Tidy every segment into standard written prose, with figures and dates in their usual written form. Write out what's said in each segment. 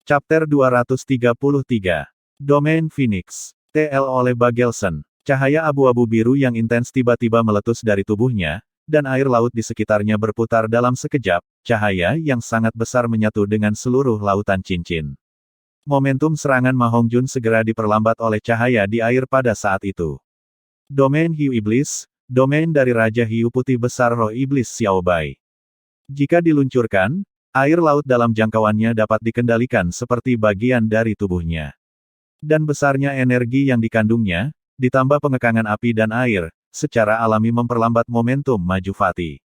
Chapter 233. Domain Phoenix. TL oleh Bagelson. Cahaya abu-abu biru yang intens tiba-tiba meletus dari tubuhnya, dan air laut di sekitarnya berputar dalam sekejap, cahaya yang sangat besar menyatu dengan seluruh lautan cincin. Momentum serangan Ma Hongjun segera diperlambat oleh cahaya di air pada saat itu. Domain Hiu Iblis, domain dari Raja Hiu Putih Besar Roh Iblis Xiao Bai. Jika diluncurkan, air laut dalam jangkauannya dapat dikendalikan seperti bagian dari tubuhnya. Dan besarnya energi yang dikandungnya, ditambah pengekangan api dan air, secara alami memperlambat momentum maju Fatih.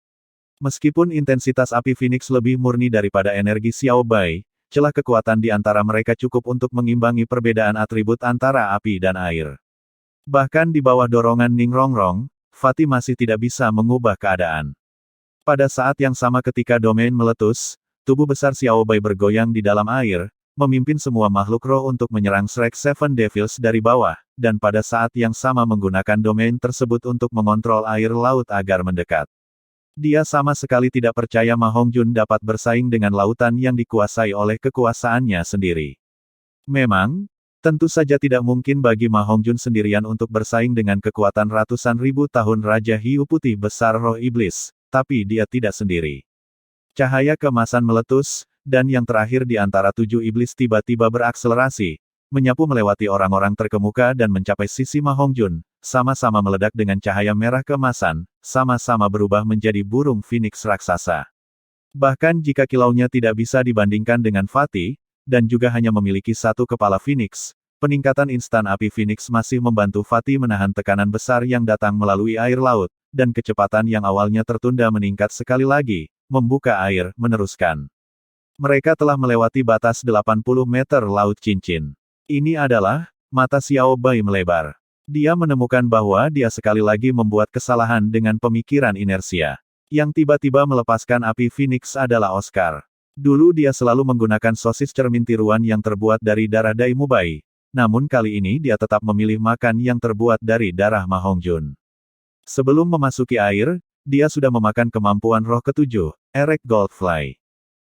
Meskipun intensitas api Phoenix lebih murni daripada energi Xiao Bai, celah kekuatan di antara mereka cukup untuk mengimbangi perbedaan atribut antara api dan air. Bahkan di bawah dorongan Ning Rongrong, Fatih masih tidak bisa mengubah keadaan. Pada saat yang sama ketika domain meletus, tubuh besar Xiao Bai bergoyang di dalam air, memimpin semua makhluk roh untuk menyerang Shrek Seven Devils dari bawah, dan pada saat yang sama menggunakan domain tersebut untuk mengontrol air laut agar mendekat. Dia sama sekali tidak percaya Ma Hongjun dapat bersaing dengan lautan yang dikuasai oleh kekuasaannya sendiri. Memang, tentu saja tidak mungkin bagi Ma Hongjun sendirian untuk bersaing dengan kekuatan ratusan ribu tahun Raja Hiu Putih Besar Roh Iblis, tapi dia tidak sendiri. Cahaya keemasan meletus, dan yang terakhir di antara 7 iblis tiba-tiba berakselerasi, menyapu melewati orang-orang terkemuka dan mencapai sisi Ma Hongjun, sama-sama meledak dengan cahaya merah keemasan, sama-sama berubah menjadi burung Phoenix raksasa. Bahkan jika kilaunya tidak bisa dibandingkan dengan Fatih, dan juga hanya memiliki satu kepala Phoenix, peningkatan instan api Phoenix masih membantu Fatih menahan tekanan besar yang datang melalui air laut, dan kecepatan yang awalnya tertunda meningkat sekali lagi, membuka air, meneruskan. Mereka telah melewati batas 80 meter laut cincin. Ini adalah, mata Xiao Bai melebar. Dia menemukan bahwa dia sekali lagi membuat kesalahan dengan pemikiran inersia. Yang tiba-tiba melepaskan api Phoenix adalah Oscar. Dulu dia selalu menggunakan sosis cermin tiruan yang terbuat dari darah Dai Mubai. Namun kali ini dia tetap memilih makan yang terbuat dari darah Ma Hongjun. Sebelum memasuki air, dia sudah memakan kemampuan roh ketujuh, Erect Goldfly.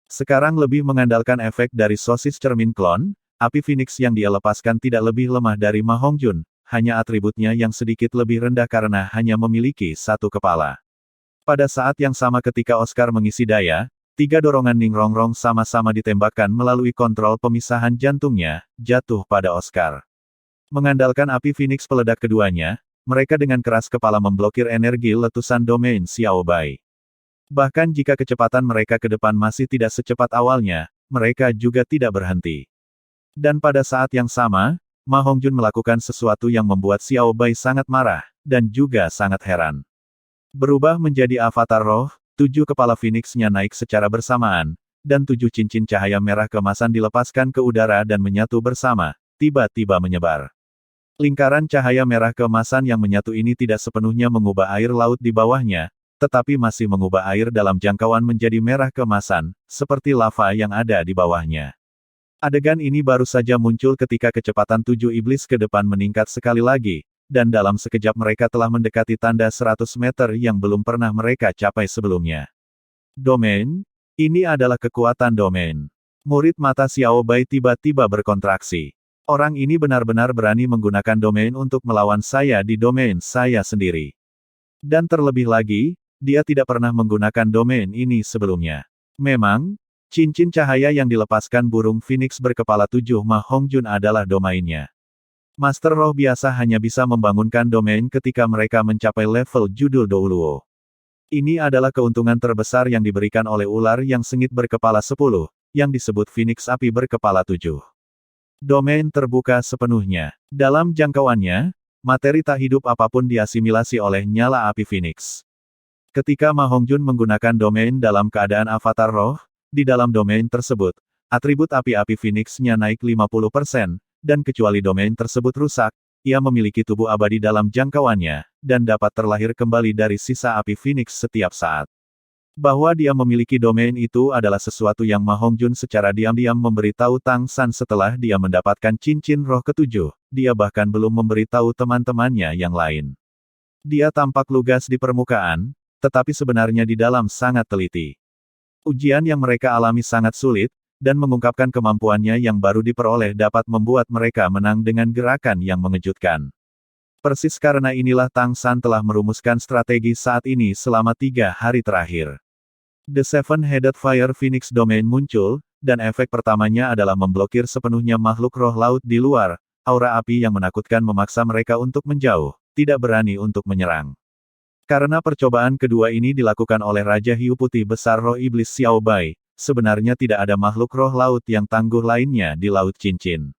Sekarang lebih mengandalkan efek dari sosis cermin klon, api Phoenix yang dia lepaskan tidak lebih lemah dari Ma Hongjun, hanya atributnya yang sedikit lebih rendah karena hanya memiliki satu kepala. Pada saat yang sama ketika Oscar mengisi daya, 3 dorongan Ning Rongrong sama-sama ditembakkan melalui kontrol pemisahan jantungnya, jatuh pada Oscar. Mengandalkan api Phoenix peledak keduanya, mereka dengan keras kepala memblokir energi letusan domain Xiao Bai. Bahkan jika kecepatan mereka ke depan masih tidak secepat awalnya, mereka juga tidak berhenti. Dan pada saat yang sama, Ma Hongjun melakukan sesuatu yang membuat Xiao Bai sangat marah, dan juga sangat heran. Berubah menjadi avatar roh, 7 kepala Phoenix-nya naik secara bersamaan, dan 7 cincin cahaya merah kemasan dilepaskan ke udara dan menyatu bersama, tiba-tiba menyebar. Lingkaran cahaya merah keemasan yang menyatu ini tidak sepenuhnya mengubah air laut di bawahnya, tetapi masih mengubah air dalam jangkauan menjadi merah keemasan, seperti lava yang ada di bawahnya. Adegan ini baru saja muncul ketika kecepatan 7 iblis ke depan meningkat sekali lagi, dan dalam sekejap mereka telah mendekati tanda 100 meter yang belum pernah mereka capai sebelumnya. Domain? Ini adalah kekuatan domain. Murid mata Xiao Bai tiba-tiba berkontraksi. Orang ini benar-benar berani menggunakan domain untuk melawan saya di domain saya sendiri. Dan terlebih lagi, dia tidak pernah menggunakan domain ini sebelumnya. Memang, cincin cahaya yang dilepaskan burung Phoenix berkepala 7 Ma Hongjun adalah domainnya. Master roh biasa hanya bisa membangunkan domain ketika mereka mencapai level judul Douluo. Ini adalah keuntungan terbesar yang diberikan oleh ular yang sengit berkepala 10, yang disebut Phoenix api berkepala 7. Domain terbuka sepenuhnya. Dalam jangkauannya, materi tak hidup apapun diasimilasi oleh nyala api Phoenix. Ketika Ma Hongjun menggunakan domain dalam keadaan avatar roh, di dalam domain tersebut, atribut api-api Phoenix-nya naik 50%, dan kecuali domain tersebut rusak, ia memiliki tubuh abadi dalam jangkauannya, dan dapat terlahir kembali dari sisa api Phoenix setiap saat. Bahwa dia memiliki domain itu adalah sesuatu yang Ma Hongjun secara diam-diam memberitahu Tang San setelah dia mendapatkan cincin roh ketujuh, dia bahkan belum memberitahu teman-temannya yang lain. Dia tampak lugas di permukaan, tetapi sebenarnya di dalam sangat teliti. Ujian yang mereka alami sangat sulit, dan mengungkapkan kemampuannya yang baru diperoleh dapat membuat mereka menang dengan gerakan yang mengejutkan. Persis karena inilah Tang San telah merumuskan strategi saat ini selama 3 hari terakhir. The Seven-Headed Fire Phoenix Domain muncul, dan efek pertamanya adalah memblokir sepenuhnya makhluk roh laut di luar. Aura api yang menakutkan memaksa mereka untuk menjauh, tidak berani untuk menyerang. Karena percobaan kedua ini dilakukan oleh Raja Hiu Putih Besar Roh Iblis Xiao Bai, sebenarnya tidak ada makhluk roh laut yang tangguh lainnya di Laut Cincin.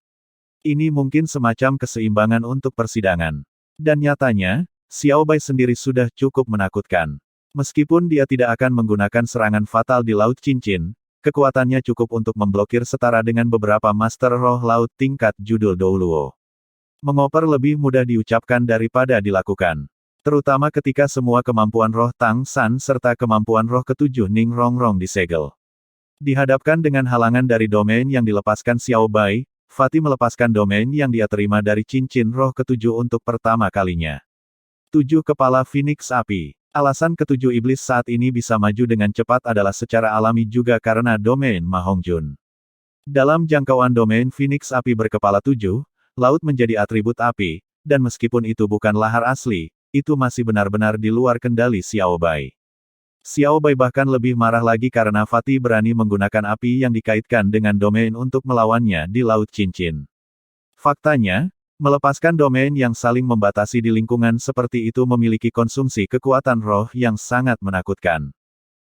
Ini mungkin semacam keseimbangan untuk persidangan. Dan nyatanya, Xiao Bai sendiri sudah cukup menakutkan. Meskipun dia tidak akan menggunakan serangan fatal di Laut Cincin, kekuatannya cukup untuk memblokir setara dengan beberapa master roh laut tingkat judul Douluo. Mengoper lebih mudah diucapkan daripada dilakukan. Terutama ketika semua kemampuan roh Tang San serta kemampuan roh ketujuh Ning Rongrong disegel. Dihadapkan dengan halangan dari domain yang dilepaskan Xiao Bai, Fatih melepaskan domain yang dia terima dari cincin roh ketujuh untuk pertama kalinya. 7 kepala Phoenix Api. Alasan ketujuh iblis saat ini bisa maju dengan cepat adalah secara alami juga karena domain Ma Hongjun. Dalam jangkauan domain Phoenix Api berkepala 7, laut menjadi atribut api, dan meskipun itu bukan lahar asli, itu masih benar-benar di luar kendali Xiao Bai. Xiao Bai bahkan lebih marah lagi karena Fatih berani menggunakan api yang dikaitkan dengan domain untuk melawannya di Laut Cincin. Faktanya, melepaskan domain yang saling membatasi di lingkungan seperti itu memiliki konsumsi kekuatan roh yang sangat menakutkan.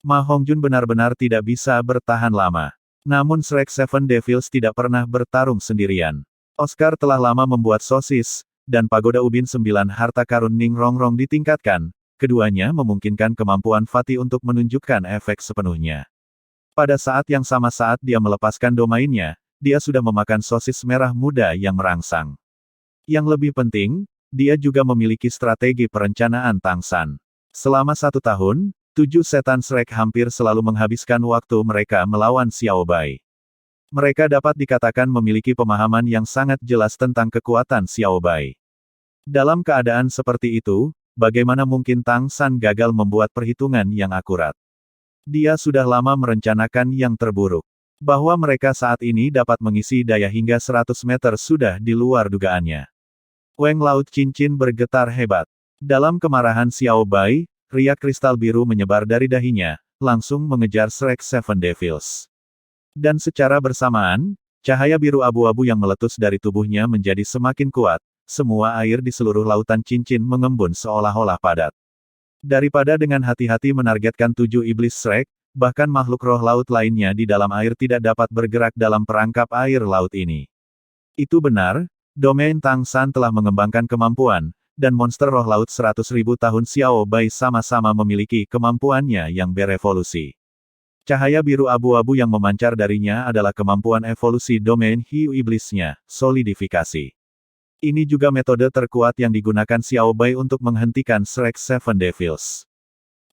Ma Hongjun benar-benar tidak bisa bertahan lama. Namun Shrek Seven Devils tidak pernah bertarung sendirian. Oscar telah lama membuat sosis, dan pagoda ubin 9 harta karun Ning Rongrong ditingkatkan. Keduanya memungkinkan kemampuan Fatih untuk menunjukkan efek sepenuhnya. Pada saat yang sama saat dia melepaskan domainnya, dia sudah memakan sosis merah muda yang merangsang. Yang lebih penting, dia juga memiliki strategi perencanaan Tang San. Selama 1 tahun, 7 setan Shrek hampir selalu menghabiskan waktu mereka melawan Xiao Bai. Mereka dapat dikatakan memiliki pemahaman yang sangat jelas tentang kekuatan Xiao Bai. Dalam keadaan seperti itu, bagaimana mungkin Tang San gagal membuat perhitungan yang akurat? Dia sudah lama merencanakan yang terburuk. Bahwa mereka saat ini dapat mengisi daya hingga 100 meter sudah di luar dugaannya. Weng Laut Cincin bergetar hebat. Dalam kemarahan Xiao Bai, riak kristal biru menyebar dari dahinya, langsung mengejar Shrek Seven Devils. Dan secara bersamaan, cahaya biru abu-abu yang meletus dari tubuhnya menjadi semakin kuat. Semua air di seluruh lautan cincin mengembun seolah-olah padat. Daripada dengan hati-hati menargetkan 7 iblis Shrek, bahkan makhluk roh laut lainnya di dalam air tidak dapat bergerak dalam perangkap air laut ini. Itu benar, domain Tang San telah mengembangkan kemampuan, dan monster roh laut 100.000 tahun Xiao Bai sama-sama memiliki kemampuannya yang berevolusi. Cahaya biru abu-abu yang memancar darinya adalah kemampuan evolusi domain hiu iblisnya, solidifikasi. Ini juga metode terkuat yang digunakan Xiao Bai untuk menghentikan Shrek Seven Devils.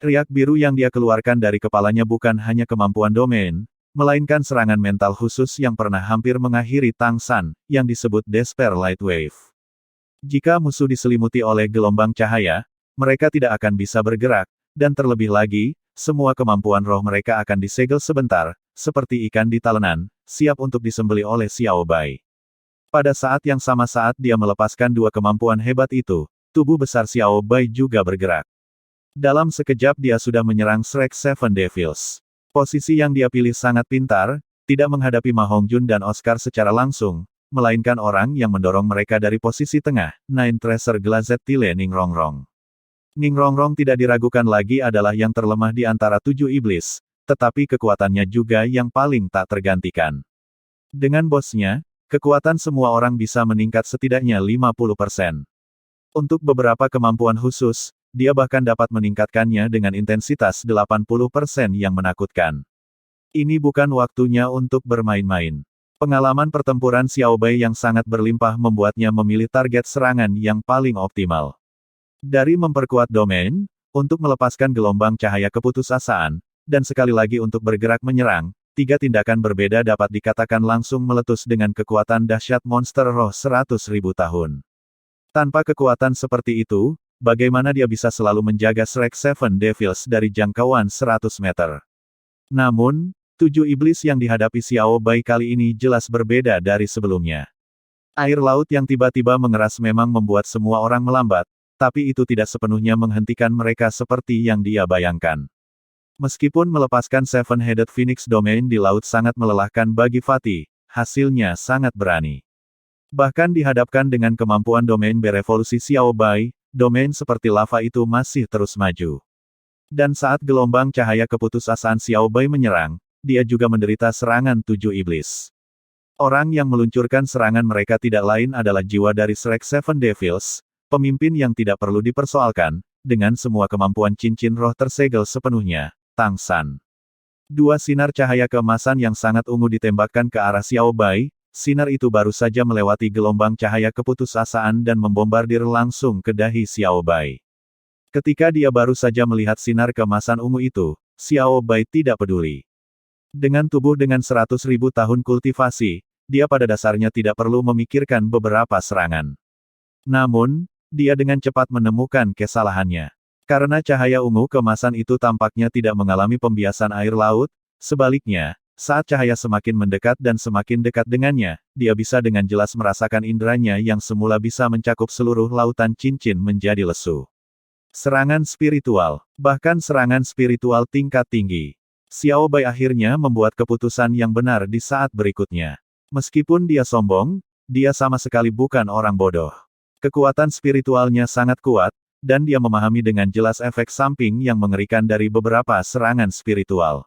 Riak biru yang dia keluarkan dari kepalanya bukan hanya kemampuan domain, melainkan serangan mental khusus yang pernah hampir mengakhiri Tang San, yang disebut Despair Light Wave. Jika musuh diselimuti oleh gelombang cahaya, mereka tidak akan bisa bergerak, dan terlebih lagi, semua kemampuan roh mereka akan disegel sebentar, seperti ikan di talenan, siap untuk disembelih oleh Xiao Bai. Pada saat yang sama saat dia melepaskan 2 kemampuan hebat itu, tubuh besar Xiao Bai juga bergerak. Dalam sekejap dia sudah menyerang Shrek Seven Devils. Posisi yang dia pilih sangat pintar, tidak menghadapi Ma Hongjun dan Oscar secara langsung, melainkan orang yang mendorong mereka dari posisi tengah, Nine Treasure Glazed Tile Ning Rongrong. Ning Rongrong tidak diragukan lagi adalah yang terlemah di antara 7 iblis, tetapi kekuatannya juga yang paling tak tergantikan. Dengan bosnya, kekuatan semua orang bisa meningkat setidaknya 50%. Untuk beberapa kemampuan khusus, dia bahkan dapat meningkatkannya dengan intensitas 80% yang menakutkan. Ini bukan waktunya untuk bermain-main. Pengalaman pertempuran Xiao Bai yang sangat berlimpah membuatnya memilih target serangan yang paling optimal. Dari memperkuat domain, untuk melepaskan gelombang cahaya keputusasaan, dan sekali lagi untuk bergerak menyerang, 3 tindakan berbeda dapat dikatakan langsung meletus dengan kekuatan dahsyat monster roh 100.000 tahun. Tanpa kekuatan seperti itu, bagaimana dia bisa selalu menjaga Shrek Seven Devils dari jangkauan 100 meter? Namun, Tujuh iblis yang dihadapi Xiao Bai kali ini jelas berbeda dari sebelumnya. Air laut yang tiba-tiba mengeras memang membuat semua orang melambat, tapi itu tidak sepenuhnya menghentikan mereka seperti yang dia bayangkan. Meskipun melepaskan Seven-Headed Phoenix Domain di laut sangat melelahkan bagi Fatih, hasilnya sangat berani. Bahkan dihadapkan dengan kemampuan domain berevolusi Xiao Bai, domain seperti lava itu masih terus maju. Dan saat gelombang cahaya keputusasaan Xiao Bai menyerang, dia juga menderita serangan tujuh iblis. Orang yang meluncurkan serangan mereka tidak lain adalah jiwa dari Shrek Seven Devils, pemimpin yang tidak perlu dipersoalkan, dengan semua kemampuan cincin roh tersegel sepenuhnya, Tang San. Dua sinar cahaya keemasan yang sangat ungu ditembakkan ke arah Xiao Bai, sinar itu baru saja melewati gelombang cahaya keputusasaan dan membombardir langsung ke dahi Xiao Bai. Ketika dia baru saja melihat sinar keemasan ungu itu, Xiao Bai tidak peduli. Dengan tubuh dengan 100.000 tahun kultivasi, dia pada dasarnya tidak perlu memikirkan beberapa serangan. Namun, dia dengan cepat menemukan kesalahannya. Karena cahaya ungu keemasan itu tampaknya tidak mengalami pembiasan air laut, sebaliknya, saat cahaya semakin mendekat dan semakin dekat dengannya, dia bisa dengan jelas merasakan inderanya yang semula bisa mencakup seluruh lautan cincin menjadi lesu. Serangan spiritual, bahkan serangan spiritual tingkat tinggi. Xiao Bai akhirnya membuat keputusan yang benar di saat berikutnya. Meskipun dia sombong, dia sama sekali bukan orang bodoh. Kekuatan spiritualnya sangat kuat, dan dia memahami dengan jelas efek samping yang mengerikan dari beberapa serangan spiritual.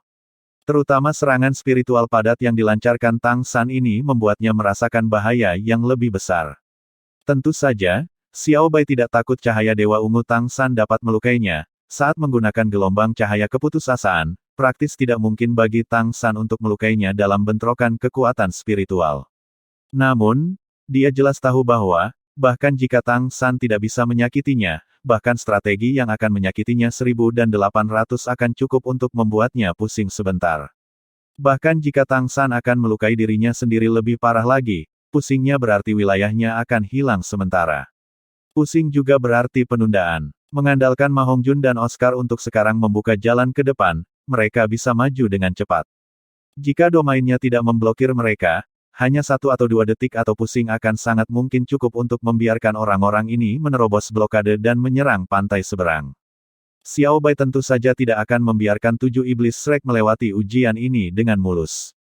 Terutama serangan spiritual padat yang dilancarkan Tang San ini membuatnya merasakan bahaya yang lebih besar. Tentu saja, Xiao Bai tidak takut cahaya Dewa Ungu Tang San dapat melukainya. Saat menggunakan gelombang cahaya keputusasaan, praktis tidak mungkin bagi Tang San untuk melukainya dalam bentrokan kekuatan spiritual. Namun, dia jelas tahu bahwa, bahkan jika Tang San tidak bisa menyakitinya, bahkan strategi yang akan menyakitinya 1800 akan cukup untuk membuatnya pusing sebentar. Bahkan jika Tang San akan melukai dirinya sendiri lebih parah lagi, pusingnya berarti wilayahnya akan hilang sementara. Pusing juga berarti penundaan. Mengandalkan Ma Hongjun dan Oscar untuk sekarang membuka jalan ke depan, mereka bisa maju dengan cepat. Jika domainnya tidak memblokir mereka, hanya 1 atau 2 detik atau pusing akan sangat mungkin cukup untuk membiarkan orang-orang ini menerobos blokade dan menyerang pantai seberang. Xiao Bai tentu saja tidak akan membiarkan 7 iblis Shrek melewati ujian ini dengan mulus.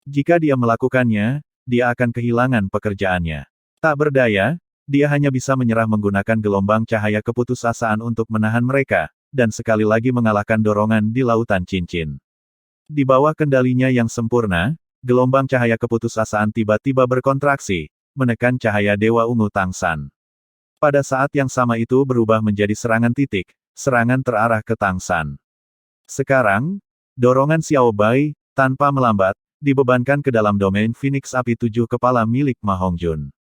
Jika dia melakukannya, dia akan kehilangan pekerjaannya. Tak berdaya, dia hanya bisa menyerah menggunakan gelombang cahaya keputusasaan untuk menahan mereka, dan sekali lagi mengalahkan dorongan di lautan cincin. Di bawah kendalinya yang sempurna, gelombang cahaya keputusasaan tiba-tiba berkontraksi, menekan cahaya Dewa Ungu Tang San. Pada saat yang sama itu berubah menjadi serangan titik, serangan terarah ke Tang San. Sekarang, dorongan Xiao Bai, tanpa melambat, dibebankan ke dalam domain Phoenix Api 7 kepala milik Ma Hongjun.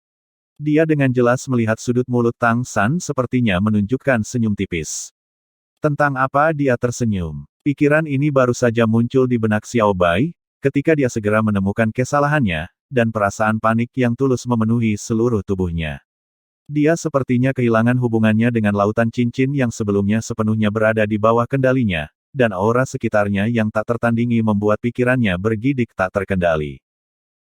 Dia dengan jelas melihat sudut mulut Tang San sepertinya menunjukkan senyum tipis. Tentang apa dia tersenyum? Pikiran ini baru saja muncul di benak Xiao Bai, ketika dia segera menemukan kesalahannya, dan perasaan panik yang tulus memenuhi seluruh tubuhnya. Dia sepertinya kehilangan hubungannya dengan lautan cincin yang sebelumnya sepenuhnya berada di bawah kendalinya, dan aura sekitarnya yang tak tertandingi membuat pikirannya bergidik tak terkendali.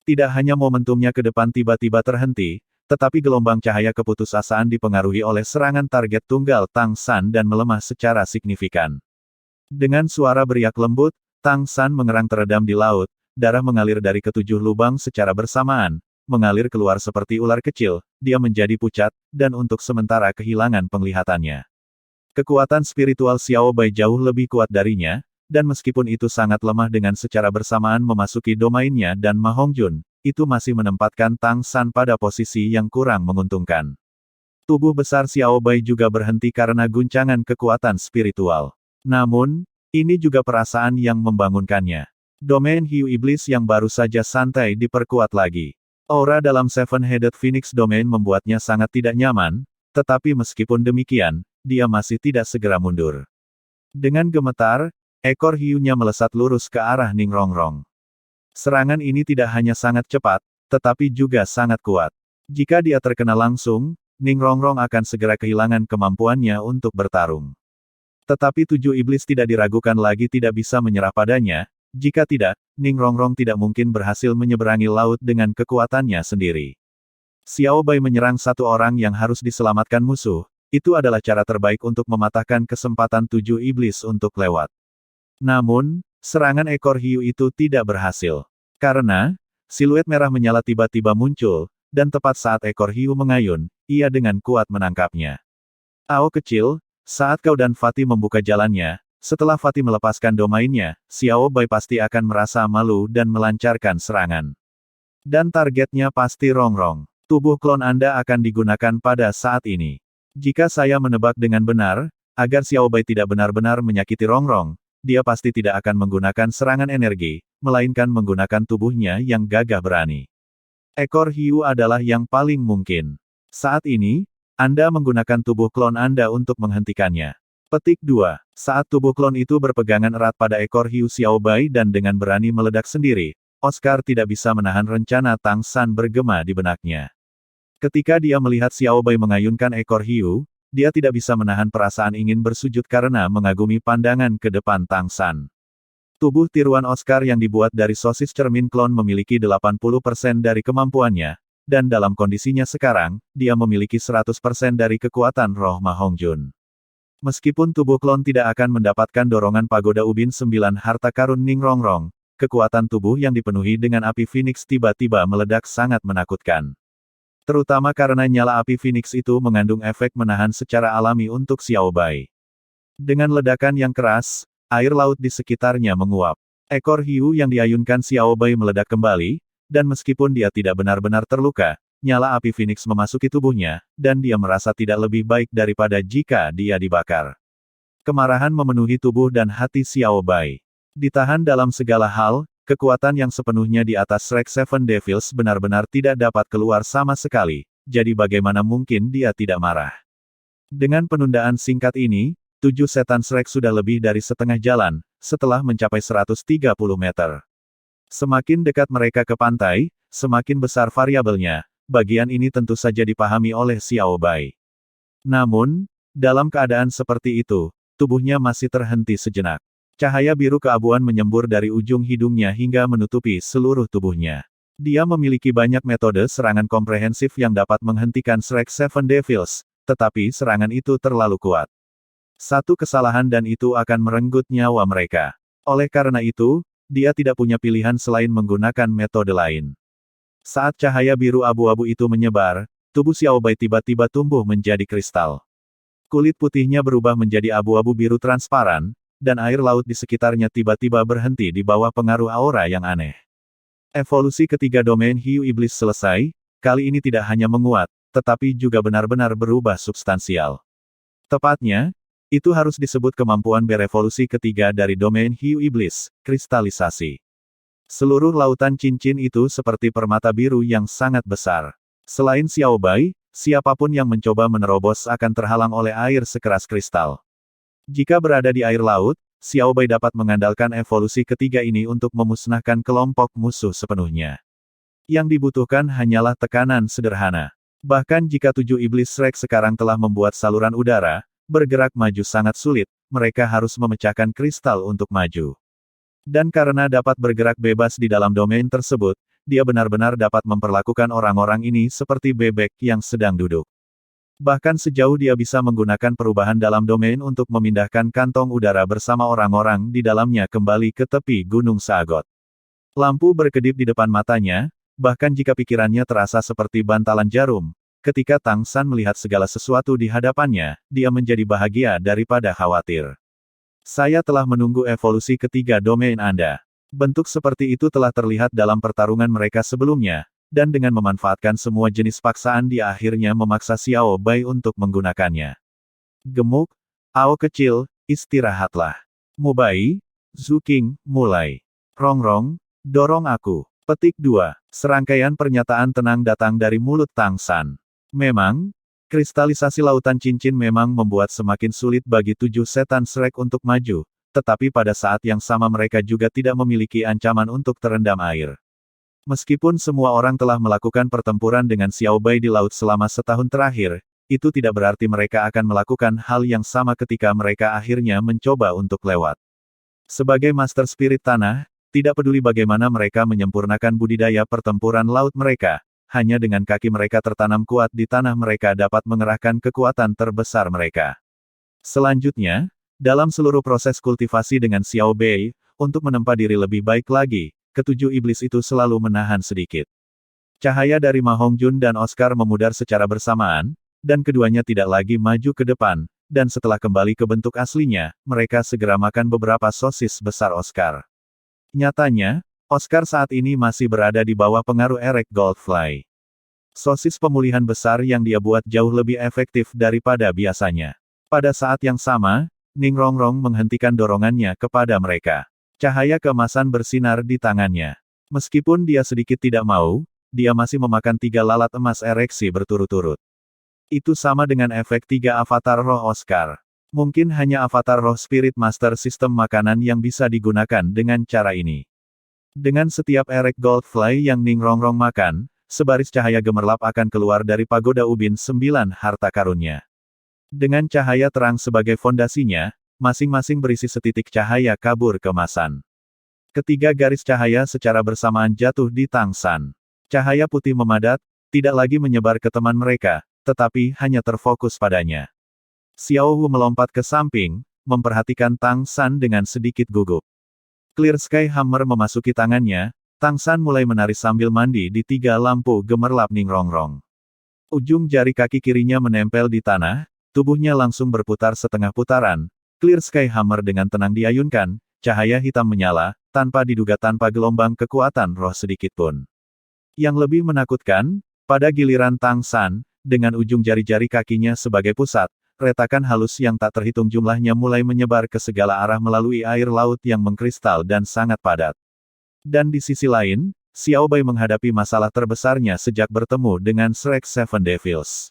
Tidak hanya momentumnya ke depan tiba-tiba terhenti, tetapi gelombang cahaya keputusasaan dipengaruhi oleh serangan target tunggal Tang San dan melemah secara signifikan. Dengan suara beriak lembut, Tang San mengerang teredam di laut, darah mengalir dari ketujuh lubang secara bersamaan, mengalir keluar seperti ular kecil, dia menjadi pucat, dan untuk sementara kehilangan penglihatannya. Kekuatan spiritual Xiao Bai jauh lebih kuat darinya, dan meskipun itu sangat lemah dengan secara bersamaan memasuki domainnya dan Ma Hongjun, itu masih menempatkan Tang San pada posisi yang kurang menguntungkan. Tubuh besar Xiao Bai juga berhenti karena guncangan kekuatan spiritual. Namun, ini juga perasaan yang membangunkannya. Domain hiu iblis yang baru saja santai diperkuat lagi. Aura dalam Seven-Headed Phoenix Domain membuatnya sangat tidak nyaman, tetapi meskipun demikian, dia masih tidak segera mundur. Dengan gemetar, ekor hiunya melesat lurus ke arah Ning Rongrong. Serangan ini tidak hanya sangat cepat, tetapi juga sangat kuat. Jika dia terkena langsung, Ning Rongrong akan segera kehilangan kemampuannya untuk bertarung. Tetapi 7 iblis tidak diragukan lagi tidak bisa menyerah padanya, Jika tidak, Ning Rongrong tidak mungkin berhasil menyeberangi laut dengan kekuatannya sendiri. Xiao Bai menyerang satu orang yang harus diselamatkan musuh, itu adalah cara terbaik untuk mematahkan kesempatan 7 iblis untuk lewat. Namun, serangan ekor hiu itu tidak berhasil. Karena, siluet merah menyala tiba-tiba muncul, dan tepat saat ekor hiu mengayun, ia dengan kuat menangkapnya. Ao kecil, saat kau dan Fatih membuka jalannya, setelah Fatih melepaskan domainnya, Xiao Bai pasti akan merasa malu dan melancarkan serangan. Dan targetnya pasti Rongrong. Tubuh klon Anda akan digunakan pada saat ini. Jika saya menebak dengan benar, agar Xiao Bai tidak benar-benar menyakiti Rongrong, dia pasti tidak akan menggunakan serangan energi, melainkan menggunakan tubuhnya yang gagah berani. Ekor hiu adalah yang paling mungkin. Saat ini, Anda menggunakan tubuh klon Anda untuk menghentikannya. Petik 2. Saat tubuh klon itu berpegangan erat pada ekor hiu Xiao Bai dan dengan berani meledak sendiri, Oscar tidak bisa menahan rencana Tang San bergema di benaknya. Ketika dia melihat Xiao Bai mengayunkan ekor hiu, dia tidak bisa menahan perasaan ingin bersujud karena mengagumi pandangan ke depan Tang San. Tubuh tiruan Oscar yang dibuat dari sosis cermin klon memiliki 80% dari kemampuannya, dan dalam kondisinya sekarang, dia memiliki 100% dari kekuatan roh Ma Hongjun. Meskipun tubuh klon tidak akan mendapatkan dorongan pagoda ubin 9 harta karun Ning Rongrong, kekuatan tubuh yang dipenuhi dengan api Phoenix tiba-tiba meledak sangat menakutkan. Terutama karena nyala api Phoenix itu mengandung efek menahan secara alami untuk Xiao Bai. Dengan ledakan yang keras, air laut di sekitarnya menguap. Ekor hiu yang diayunkan Xiao Bai meledak kembali, dan meskipun dia tidak benar-benar terluka, nyala api Phoenix memasuki tubuhnya, dan dia merasa tidak lebih baik daripada jika dia dibakar. Kemarahan memenuhi tubuh dan hati Xiao Bai. Ditahan dalam segala hal, kekuatan yang sepenuhnya di atas Shrek Seven Devils benar-benar tidak dapat keluar sama sekali, jadi bagaimana mungkin dia tidak marah. Dengan penundaan singkat ini, 7 setan Shrek sudah lebih dari setengah jalan, setelah mencapai 130 meter. Semakin dekat mereka ke pantai, semakin besar variabelnya, bagian ini tentu saja dipahami oleh Xiao Bai. Namun, dalam keadaan seperti itu, tubuhnya masih terhenti sejenak. Cahaya biru keabuan menyembur dari ujung hidungnya hingga menutupi seluruh tubuhnya. Dia memiliki banyak metode serangan komprehensif yang dapat menghentikan Shrek Seven Devils, tetapi serangan itu terlalu kuat. Satu kesalahan dan itu akan merenggut nyawa mereka. Oleh karena itu, dia tidak punya pilihan selain menggunakan metode lain. Saat cahaya biru abu-abu itu menyebar, tubuh Xiao Bai tiba-tiba tumbuh menjadi kristal. Kulit putihnya berubah menjadi abu-abu biru transparan, dan air laut di sekitarnya tiba-tiba berhenti di bawah pengaruh aura yang aneh. Evolusi ketiga domain hiu iblis selesai, kali ini tidak hanya menguat, tetapi juga benar-benar berubah substansial. Tepatnya, itu harus disebut kemampuan berevolusi ketiga dari domain hiu iblis, kristalisasi. Seluruh lautan cincin itu seperti permata biru yang sangat besar. Selain Xiao Bai, siapapun yang mencoba menerobos akan terhalang oleh air sekeras kristal. Jika berada di air laut, Xiao Bai dapat mengandalkan evolusi ketiga ini untuk memusnahkan kelompok musuh sepenuhnya. Yang dibutuhkan hanyalah tekanan sederhana. Bahkan jika 7 iblis Shrek sekarang telah membuat saluran udara, bergerak maju sangat sulit, mereka harus memecahkan kristal untuk maju. Dan karena dapat bergerak bebas di dalam domain tersebut, dia benar-benar dapat memperlakukan orang-orang ini seperti bebek yang sedang duduk. Bahkan sejauh dia bisa menggunakan perubahan dalam domain untuk memindahkan kantong udara bersama orang-orang di dalamnya kembali ke tepi Gunung Saagot. Lampu berkedip di depan matanya, bahkan jika pikirannya terasa seperti bantalan jarum. Ketika Tang San melihat segala sesuatu di hadapannya, dia menjadi bahagia daripada khawatir. Saya telah menunggu evolusi ketiga domain Anda. Bentuk seperti itu telah terlihat dalam pertarungan mereka sebelumnya, dan dengan memanfaatkan semua jenis paksaan dia akhirnya memaksa Xiao Bai untuk menggunakannya. Gemuk, Ao kecil, istirahatlah. Mubai, Zuking, mulai. Rongrong, dorong aku. Petik 2. Serangkaian pernyataan tenang datang dari mulut Tang San. Memang, kristalisasi lautan cincin memang membuat semakin sulit bagi 7 setan Shrek untuk maju, tetapi pada saat yang sama mereka juga tidak memiliki ancaman untuk terendam air. Meskipun semua orang telah melakukan pertempuran dengan Xiao Bai di laut selama setahun terakhir, itu tidak berarti mereka akan melakukan hal yang sama ketika mereka akhirnya mencoba untuk lewat. Sebagai Master Spirit Tanah, tidak peduli bagaimana mereka menyempurnakan budidaya pertempuran laut mereka, hanya dengan kaki mereka tertanam kuat di tanah mereka dapat mengerahkan kekuatan terbesar mereka. Selanjutnya, dalam seluruh proses kultivasi dengan Xiao Bei, untuk menempa diri lebih baik lagi, ketujuh iblis itu selalu menahan sedikit. Cahaya dari Ma Hongjun dan Oscar memudar secara bersamaan, dan keduanya tidak lagi maju ke depan, dan setelah kembali ke bentuk aslinya, mereka segera makan beberapa sosis besar Oscar. Nyatanya, Oscar saat ini masih berada di bawah pengaruh Erek Goldfly. Sosis pemulihan besar yang dia buat jauh lebih efektif daripada biasanya. Pada saat yang sama, Ning Rongrong menghentikan dorongannya kepada mereka. Cahaya keemasan bersinar di tangannya. Meskipun dia sedikit tidak mau, dia masih memakan 3 lalat emas ereksi berturut-turut. Itu sama dengan efek 3 avatar roh Oscar. Mungkin hanya avatar roh Spirit Master sistem makanan yang bisa digunakan dengan cara ini. Dengan setiap Erek Goldfly yang Ning Rongrong makan, sebaris cahaya gemerlap akan keluar dari pagoda ubin 9 harta karunnya. Dengan cahaya terang sebagai fondasinya, masing-masing berisi setitik cahaya kabur keemasan. Ketiga garis cahaya secara bersamaan jatuh di Tang San. Cahaya putih memadat, tidak lagi menyebar ke teman mereka, tetapi hanya terfokus padanya. Xiao Wu melompat ke samping, memperhatikan Tang San dengan sedikit gugup. Clear Sky Hammer memasuki tangannya, Tang San mulai menari sambil mandi di 3 lampu gemerlap Ning Rongrong. Ujung jari kaki kirinya menempel di tanah, tubuhnya langsung berputar setengah putaran. Clear Sky Hammer dengan tenang diayunkan, cahaya hitam menyala, tanpa diduga tanpa gelombang kekuatan roh sedikitpun. Yang lebih menakutkan, pada giliran Tang San, dengan ujung jari-jari kakinya sebagai pusat, retakan halus yang tak terhitung jumlahnya mulai menyebar ke segala arah melalui air laut yang mengkristal dan sangat padat. Dan di sisi lain, Xiao Bai menghadapi masalah terbesarnya sejak bertemu dengan Shrek Seven Devils.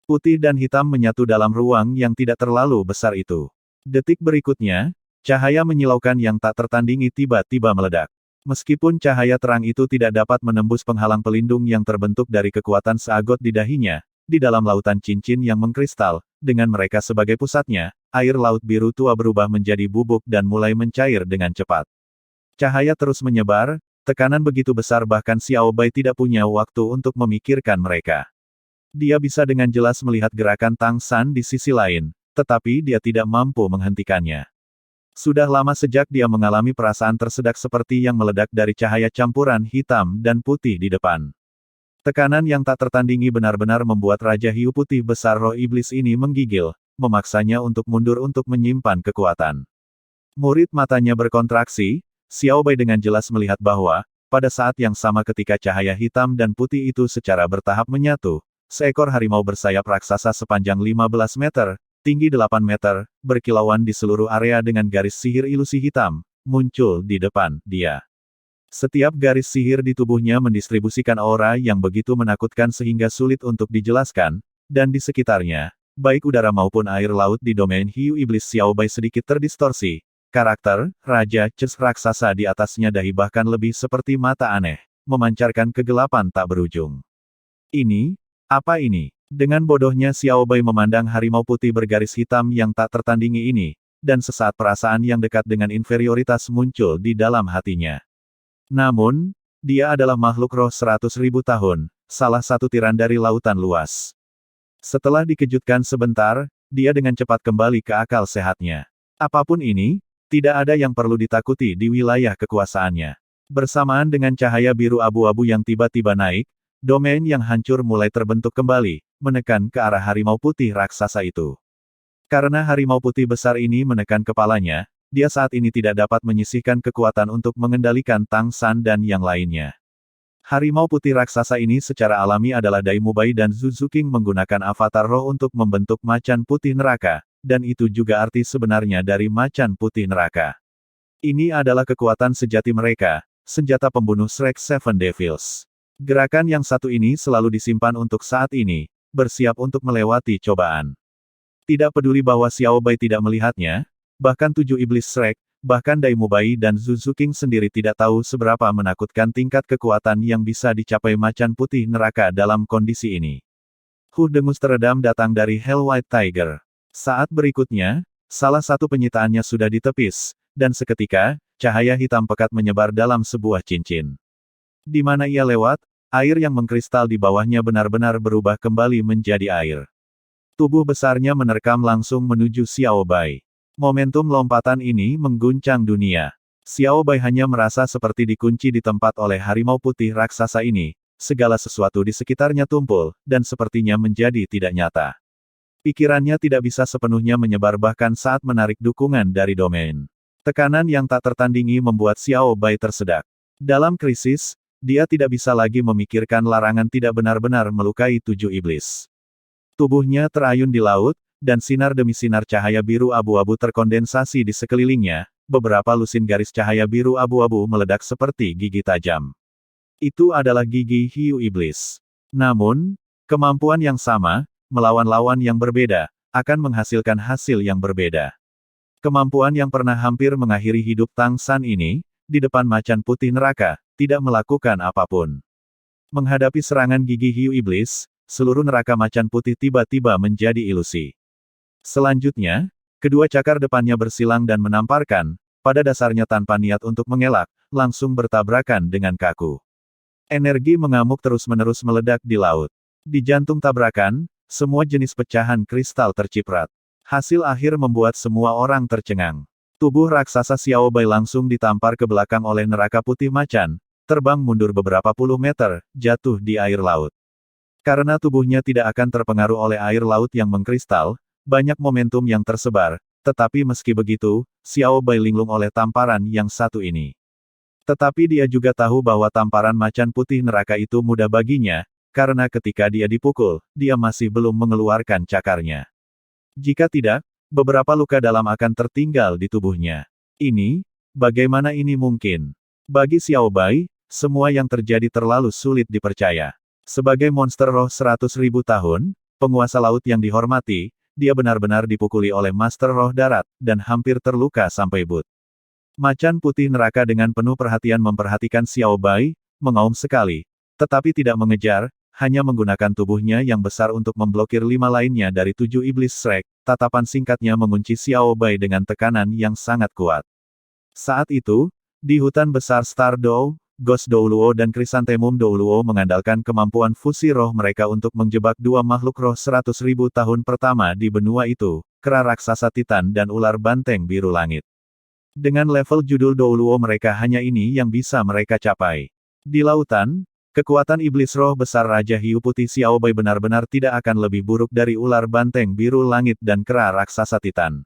Putih dan hitam menyatu dalam ruang yang tidak terlalu besar itu. Detik berikutnya, cahaya menyilaukan yang tak tertandingi tiba-tiba meledak. Meskipun cahaya terang itu tidak dapat menembus penghalang pelindung yang terbentuk dari kekuatan seagot di dahinya, di dalam lautan cincin yang mengkristal, dengan mereka sebagai pusatnya, air laut biru tua berubah menjadi bubuk dan mulai mencair dengan cepat. Cahaya terus menyebar, tekanan begitu besar bahkan Xiao Bai tidak punya waktu untuk memikirkan mereka. Dia bisa dengan jelas melihat gerakan Tang San di sisi lain, tetapi dia tidak mampu menghentikannya. Sudah lama sejak dia mengalami perasaan tersedak seperti yang meledak dari cahaya campuran hitam dan putih di depan. Tekanan yang tak tertandingi benar-benar membuat Raja Hiu Putih Besar Roh Iblis ini menggigil, memaksanya untuk mundur untuk menyimpan kekuatan. Murid matanya berkontraksi, Xiao Bai dengan jelas melihat bahwa, pada saat yang sama ketika cahaya hitam dan putih itu secara bertahap menyatu, seekor harimau bersayap raksasa sepanjang 15 meter, tinggi 8 meter, berkilauan di seluruh area dengan garis sihir ilusi hitam, muncul di depan dia. Setiap garis sihir di tubuhnya mendistribusikan aura yang begitu menakutkan sehingga sulit untuk dijelaskan, dan di sekitarnya, baik udara maupun air laut di domain hiu iblis Xiao Bai sedikit terdistorsi. Karakter, Raja Ces raksasa di atasnya dahi bahkan lebih seperti mata aneh, memancarkan kegelapan tak berujung. Ini, apa ini? Dengan bodohnya Xiao Bai memandang harimau putih bergaris hitam yang tak tertandingi ini, dan sesaat perasaan yang dekat dengan inferioritas muncul di dalam hatinya. Namun, dia adalah makhluk roh 100.000 tahun, salah satu tiran dari lautan luas. Setelah dikejutkan sebentar, dia dengan cepat kembali ke akal sehatnya. Apapun ini, tidak ada yang perlu ditakuti di wilayah kekuasaannya. Bersamaan dengan cahaya biru abu-abu yang tiba-tiba naik, domain yang hancur mulai terbentuk kembali, menekan ke arah harimau putih raksasa itu. Karena harimau putih besar ini menekan kepalanya, dia saat ini tidak dapat menyisihkan kekuatan untuk mengendalikan Tang San dan yang lainnya. Harimau putih raksasa ini secara alami adalah Dai Mubai dan Zuzuking menggunakan avatar roh untuk membentuk macan putih neraka, dan itu juga arti sebenarnya dari macan putih neraka. Ini adalah kekuatan sejati mereka, senjata pembunuh Shrek Seven Devils. Gerakan yang satu ini selalu disimpan untuk saat ini, bersiap untuk melewati cobaan. Tidak peduli bahwa Xiao Bai tidak melihatnya, bahkan 7 iblis Shrek, bahkan Dai Mubai dan Zuzuking sendiri tidak tahu seberapa menakutkan tingkat kekuatan yang bisa dicapai macan putih neraka dalam kondisi ini. Dengus teredam datang dari Hell White Tiger. Saat berikutnya, salah satu penyitaannya sudah ditepis, dan seketika, cahaya hitam pekat menyebar dalam sebuah cincin. Di mana ia lewat, air yang mengkristal di bawahnya benar-benar berubah kembali menjadi air. Tubuh besarnya menerkam langsung menuju Xiao Bai. Momentum lompatan ini mengguncang dunia. Xiao Bai hanya merasa seperti dikunci di tempat oleh harimau putih raksasa ini, segala sesuatu di sekitarnya tumpul, dan sepertinya menjadi tidak nyata. Pikirannya tidak bisa sepenuhnya menyebar bahkan saat menarik dukungan dari domain. Tekanan yang tak tertandingi membuat Xiao Bai tersedak. Dalam krisis, dia tidak bisa lagi memikirkan larangan tidak benar-benar melukai 7 iblis. Tubuhnya terayun di laut, dan sinar demi sinar cahaya biru abu-abu terkondensasi di sekelilingnya, beberapa lusin garis cahaya biru abu-abu meledak seperti gigi tajam. Itu adalah gigi hiu iblis. Namun, kemampuan yang sama, melawan lawan yang berbeda, akan menghasilkan hasil yang berbeda. Kemampuan yang pernah hampir mengakhiri hidup Tang San ini, di depan macan putih neraka, tidak melakukan apapun. Menghadapi serangan gigi hiu iblis, seluruh neraka macan putih tiba-tiba menjadi ilusi. Selanjutnya, kedua cakar depannya bersilang dan menamparkan, pada dasarnya tanpa niat untuk mengelak, langsung bertabrakan dengan kaku. Energi mengamuk terus-menerus meledak di laut. Di jantung tabrakan, semua jenis pecahan kristal terciprat. Hasil akhir membuat semua orang tercengang. Tubuh raksasa Xiao Bai langsung ditampar ke belakang oleh neraka putih macan, terbang mundur beberapa puluh meter, jatuh di air laut. Karena tubuhnya tidak akan terpengaruh oleh air laut yang mengkristal, banyak momentum yang tersebar, tetapi meski begitu, Xiao Bai linglung oleh tamparan yang satu ini. Tetapi dia juga tahu bahwa tamparan macan putih neraka itu mudah baginya, karena ketika dia dipukul, dia masih belum mengeluarkan cakarnya. Jika tidak, beberapa luka dalam akan tertinggal di tubuhnya. Bagaimana ini mungkin? Bagi Xiao Bai, semua yang terjadi terlalu sulit dipercaya. Sebagai monster roh 100.000 tahun, penguasa laut yang dihormati, dia benar-benar dipukuli oleh Master Roh Darat, dan hampir terluka sampai but. Macan putih neraka dengan penuh perhatian memperhatikan Xiao Bai, mengaum sekali, tetapi tidak mengejar, hanya menggunakan tubuhnya yang besar untuk memblokir 5 lainnya dari 7 iblis Shrek. Tatapan singkatnya mengunci Xiao Bai dengan tekanan yang sangat kuat. Saat itu, di hutan besar Stardow, Ghost Douluo dan Chrysanthemum Douluo mengandalkan kemampuan fusi roh mereka untuk menjebak dua makhluk roh 100.000 tahun pertama di benua itu, kera raksasa Titan dan ular banteng biru langit. Dengan level judul Douluo mereka hanya ini yang bisa mereka capai. Di lautan, kekuatan iblis roh besar Raja Hiu Putih Xiao Bai benar-benar tidak akan lebih buruk dari ular banteng biru langit dan kera raksasa Titan.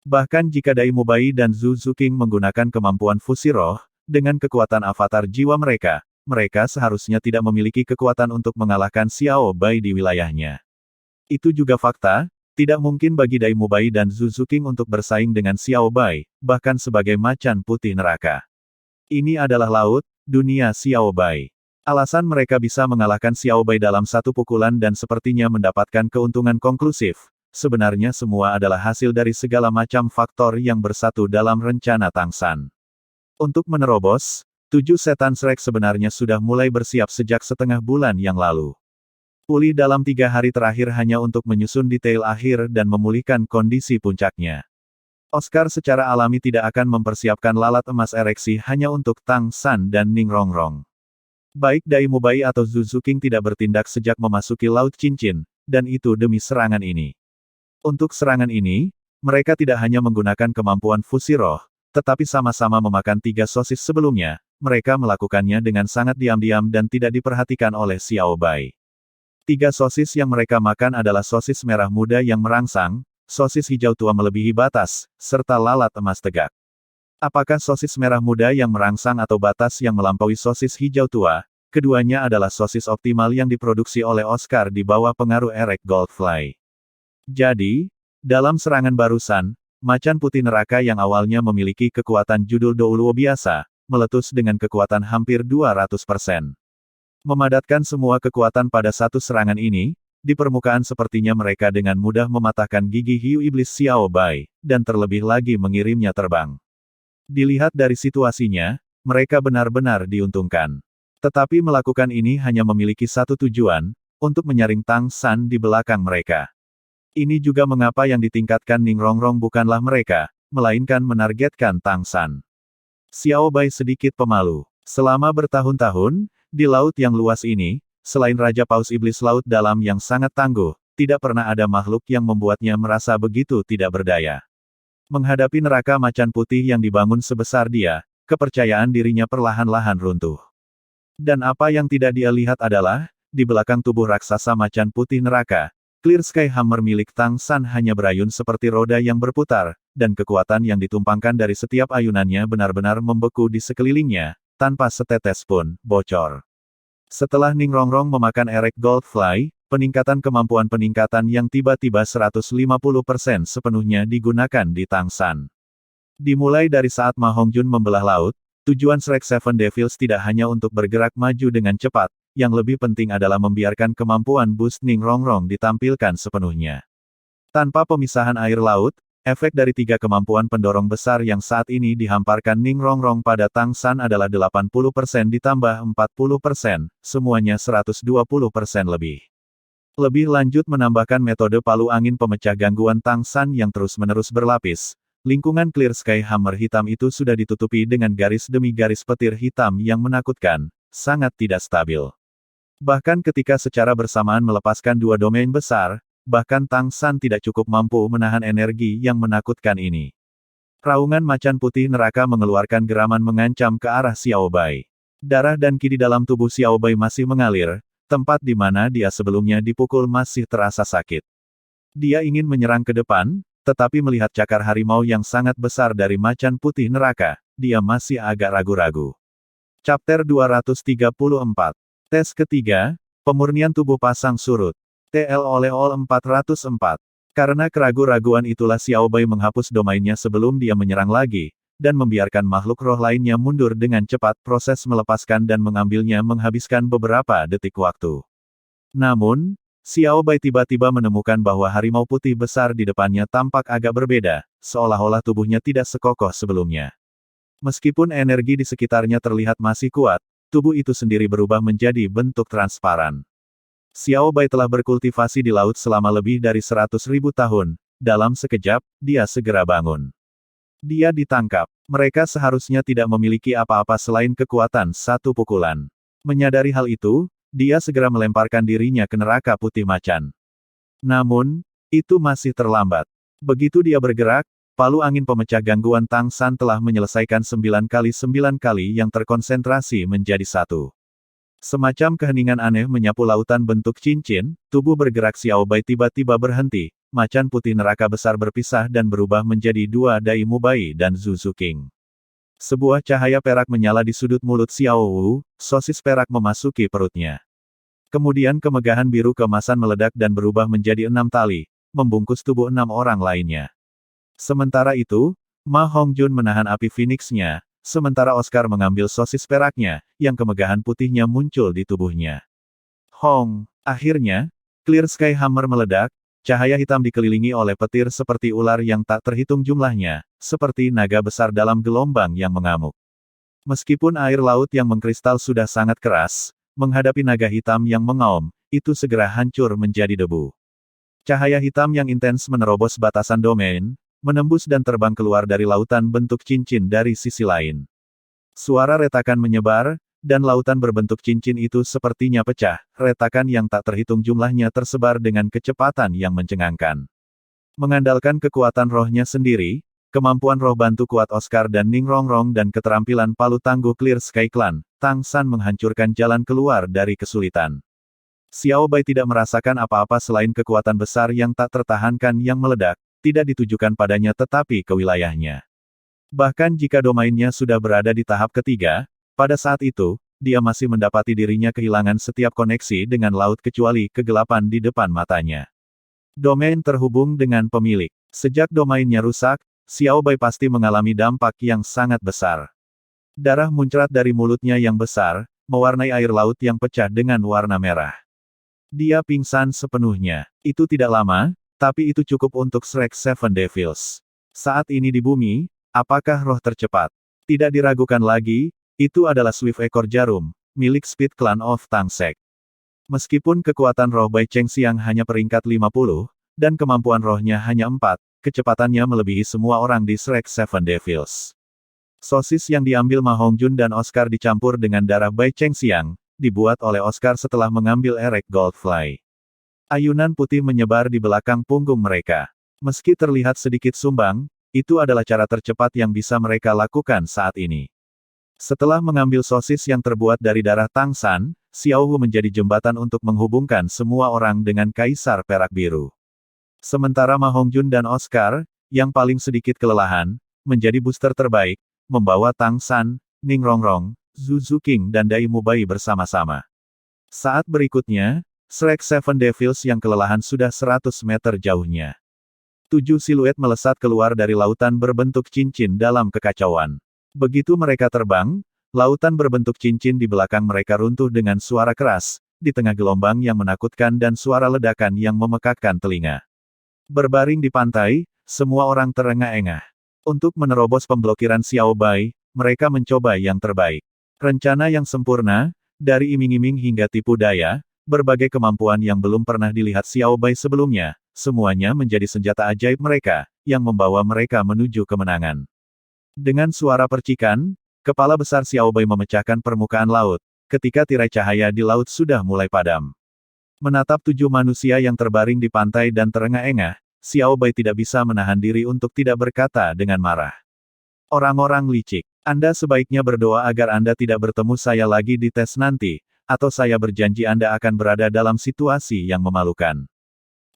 Bahkan jika Daimu Bai dan Zhu Zuqing menggunakan kemampuan fusi roh, dengan kekuatan avatar jiwa mereka, mereka seharusnya tidak memiliki kekuatan untuk mengalahkan Xiao Bai di wilayahnya. Itu juga fakta, tidak mungkin bagi Daimu Bai dan Zhu Zuqing untuk bersaing dengan Xiao Bai, bahkan sebagai macan putih neraka. Ini adalah laut, dunia Xiao Bai. Alasan mereka bisa mengalahkan Xiao Bai dalam satu pukulan dan sepertinya mendapatkan keuntungan konklusif, sebenarnya semua adalah hasil dari segala macam faktor yang bersatu dalam rencana Tang San. Untuk menerobos, 7 setan Shrek sebenarnya sudah mulai bersiap sejak setengah bulan yang lalu. Pulih dalam 3 hari terakhir hanya untuk menyusun detail akhir dan memulihkan kondisi puncaknya. Oscar secara alami tidak akan mempersiapkan lalat emas ereksi hanya untuk Tang San dan Ning Rongrong. Baik Daimu Bai atau Zhu Zuqing tidak bertindak sejak memasuki Laut Cincin, dan itu demi serangan ini. Untuk serangan ini, mereka tidak hanya menggunakan kemampuan fusi roh, tetapi sama-sama memakan 3 sosis sebelumnya, mereka melakukannya dengan sangat diam-diam dan tidak diperhatikan oleh Xiao Bai. 3 sosis yang mereka makan adalah sosis merah muda yang merangsang, sosis hijau tua melebihi batas, serta lalat emas tegak. Apakah sosis merah muda yang merangsang atau batas yang melampaui sosis hijau tua? Keduanya adalah sosis optimal yang diproduksi oleh Oscar di bawah pengaruh Erek Goldfly. Jadi, dalam serangan barusan, macan putih neraka yang awalnya memiliki kekuatan judul Douluo biasa, meletus dengan kekuatan hampir 200%. Memadatkan semua kekuatan pada satu serangan ini, di permukaan sepertinya mereka dengan mudah mematahkan gigi hiu iblis Xiao Bai, dan terlebih lagi mengirimnya terbang. Dilihat dari situasinya, mereka benar-benar diuntungkan. Tetapi melakukan ini hanya memiliki satu tujuan, untuk menyaring Tang San di belakang mereka. Ini juga mengapa yang ditingkatkan Ning Rongrong bukanlah mereka, melainkan menargetkan Tang San. Xiao Bai sedikit pemalu. Selama bertahun-tahun, di laut yang luas ini, selain Raja Paus Iblis Laut Dalam yang sangat tangguh, tidak pernah ada makhluk yang membuatnya merasa begitu tidak berdaya. Menghadapi neraka macan putih yang dibangun sebesar dia, kepercayaan dirinya perlahan-lahan runtuh. Dan apa yang tidak dia lihat adalah, di belakang tubuh raksasa macan putih neraka, Clear Sky Hammer milik Tang San hanya berayun seperti roda yang berputar, dan kekuatan yang ditumpangkan dari setiap ayunannya benar-benar membeku di sekelilingnya, tanpa setetes pun bocor. Setelah Ning Rongrong memakan Erek Goldfly, peningkatan kemampuan peningkatan yang tiba-tiba 150% sepenuhnya digunakan di Tang San. Dimulai dari saat Ma Hongjun membelah laut, tujuan Shrek Seven Devils tidak hanya untuk bergerak maju dengan cepat, yang lebih penting adalah membiarkan kemampuan boost Ning Rongrong ditampilkan sepenuhnya. Tanpa pemisahan air laut, efek dari tiga kemampuan pendorong besar yang saat ini dihamparkan Ning Rongrong pada Tang San adalah 80% ditambah 40%, semuanya 120% lebih. Lebih lanjut menambahkan metode palu angin pemecah gangguan Tang San yang terus-menerus berlapis, lingkungan Clear Sky Hammer hitam itu sudah ditutupi dengan garis demi garis petir hitam yang menakutkan, sangat tidak stabil. Bahkan ketika secara bersamaan melepaskan dua domain besar, bahkan Tang San tidak cukup mampu menahan energi yang menakutkan ini. Raungan macan putih neraka mengeluarkan geraman mengancam ke arah Xiao Bai. Darah dan ki di dalam tubuh Xiao Bai masih mengalir, tempat di mana dia sebelumnya dipukul masih terasa sakit. Dia ingin menyerang ke depan, tetapi melihat cakar harimau yang sangat besar dari macan putih neraka, dia masih agak ragu-ragu. Chapter 234. Tes ketiga, pemurnian tubuh pasang surut. TL oleh Ol 404. Karena keragu-raguan itulah Xiao Bai menghapus domainnya sebelum dia menyerang lagi, dan membiarkan makhluk roh lainnya mundur dengan cepat. Proses melepaskan dan mengambilnya menghabiskan beberapa detik waktu. Namun, Xiao Bai tiba-tiba menemukan bahwa harimau putih besar di depannya tampak agak berbeda, seolah-olah tubuhnya tidak sekokoh sebelumnya. Meskipun energi di sekitarnya terlihat masih kuat, tubuh itu sendiri berubah menjadi bentuk transparan. Xiao Bai telah berkultivasi di laut selama lebih dari 100.000 tahun. Dalam sekejap, dia segera bangun. Dia ditangkap. Mereka seharusnya tidak memiliki apa-apa selain kekuatan satu pukulan. Menyadari hal itu, dia segera melemparkan dirinya ke neraka putih macan. Namun, itu masih terlambat. Begitu dia bergerak, palu angin pemecah gangguan Tang San telah menyelesaikan 9 kali 9 kali yang terkonsentrasi menjadi satu. Semacam keheningan aneh menyapu lautan bentuk cincin, tubuh bergerak Xiao Bai tiba-tiba berhenti, macan putih neraka besar berpisah dan berubah menjadi dua Dai Mubai dan Zuzu King. Sebuah cahaya perak menyala di sudut mulut Xiao Wu, sosis perak memasuki perutnya. Kemudian kemegahan biru keemasan meledak dan berubah menjadi 6 tali, membungkus tubuh 6 orang lainnya. Sementara itu, Ma Hongjun menahan api Phoenix-nya, sementara Oscar mengambil sosis peraknya, yang kemegahan putihnya muncul di tubuhnya. Hong! Akhirnya, Clear Sky Hammer meledak, cahaya hitam dikelilingi oleh petir seperti ular yang tak terhitung jumlahnya, seperti naga besar dalam gelombang yang mengamuk. Meskipun air laut yang mengkristal sudah sangat keras, menghadapi naga hitam yang mengaum, itu segera hancur menjadi debu. Cahaya hitam yang intens menerobos batasan domain, menembus dan terbang keluar dari lautan bentuk cincin dari sisi lain. Suara retakan menyebar, dan lautan berbentuk cincin itu sepertinya pecah, retakan yang tak terhitung jumlahnya tersebar dengan kecepatan yang mencengangkan. Mengandalkan kekuatan rohnya sendiri, kemampuan roh bantu kuat Oscar dan Ning Rongrong dan keterampilan palu tangguh Clear Sky Clan, Tang San menghancurkan jalan keluar dari kesulitan. Xiao Bai tidak merasakan apa-apa selain kekuatan besar yang tak tertahankan yang meledak, tidak ditujukan padanya tetapi ke wilayahnya. Bahkan jika domainnya sudah berada di tahap ketiga, pada saat itu, dia masih mendapati dirinya kehilangan setiap koneksi dengan laut kecuali kegelapan di depan matanya. Domain terhubung dengan pemilik. Sejak domainnya rusak, Xiao Bai pasti mengalami dampak yang sangat besar. Darah muncrat dari mulutnya yang besar, mewarnai air laut yang pecah dengan warna merah. Dia pingsan sepenuhnya. Itu tidak lama, tapi itu cukup untuk Shrek Seven Devils. Saat ini di bumi, apakah roh tercepat? Tidak diragukan lagi, itu adalah Swift Ekor Jarum, milik Speed Clan of Tangsek. Meskipun kekuatan roh Bai Chengxiang hanya peringkat 50, dan kemampuan rohnya hanya 4, kecepatannya melebihi semua orang di Shrek Seven Devils. Sosis yang diambil Ma Hongjun dan Oscar dicampur dengan darah Bai Chengxiang, dibuat oleh Oscar setelah mengambil erek Goldfly. Ayunan putih menyebar di belakang punggung mereka. Meski terlihat sedikit sumbang, itu adalah cara tercepat yang bisa mereka lakukan saat ini. Setelah mengambil sosis yang terbuat dari darah Tang San, Xiao Hu menjadi jembatan untuk menghubungkan semua orang dengan Kaisar Perak Biru. Sementara Ma Hongjun dan Oscar, yang paling sedikit kelelahan, menjadi booster terbaik, membawa Tang San, Ning Rongrong, Zhu Zuqing dan Dai Mubai bersama-sama. Saat berikutnya, Shrek Seven Devils yang kelelahan sudah 100 meter jauhnya. 7 siluet melesat keluar dari lautan berbentuk cincin dalam kekacauan. Begitu mereka terbang, lautan berbentuk cincin di belakang mereka runtuh dengan suara keras, di tengah gelombang yang menakutkan dan suara ledakan yang memekakkan telinga. Berbaring di pantai, semua orang terengah-engah. Untuk menerobos pemblokiran Xiao Bai, mereka mencoba yang terbaik. Rencana yang sempurna, dari iming-iming hingga tipu daya, berbagai kemampuan yang belum pernah dilihat Xiao Bai sebelumnya, semuanya menjadi senjata ajaib mereka, yang membawa mereka menuju kemenangan. Dengan suara percikan, kepala besar Xiao Bai memecahkan permukaan laut, ketika tirai cahaya di laut sudah mulai padam. Menatap 7 manusia yang terbaring di pantai dan terengah-engah, Xiao Bai tidak bisa menahan diri untuk tidak berkata dengan marah. Orang-orang licik, Anda sebaiknya berdoa agar Anda tidak bertemu saya lagi di tes nanti, atau saya berjanji Anda akan berada dalam situasi yang memalukan.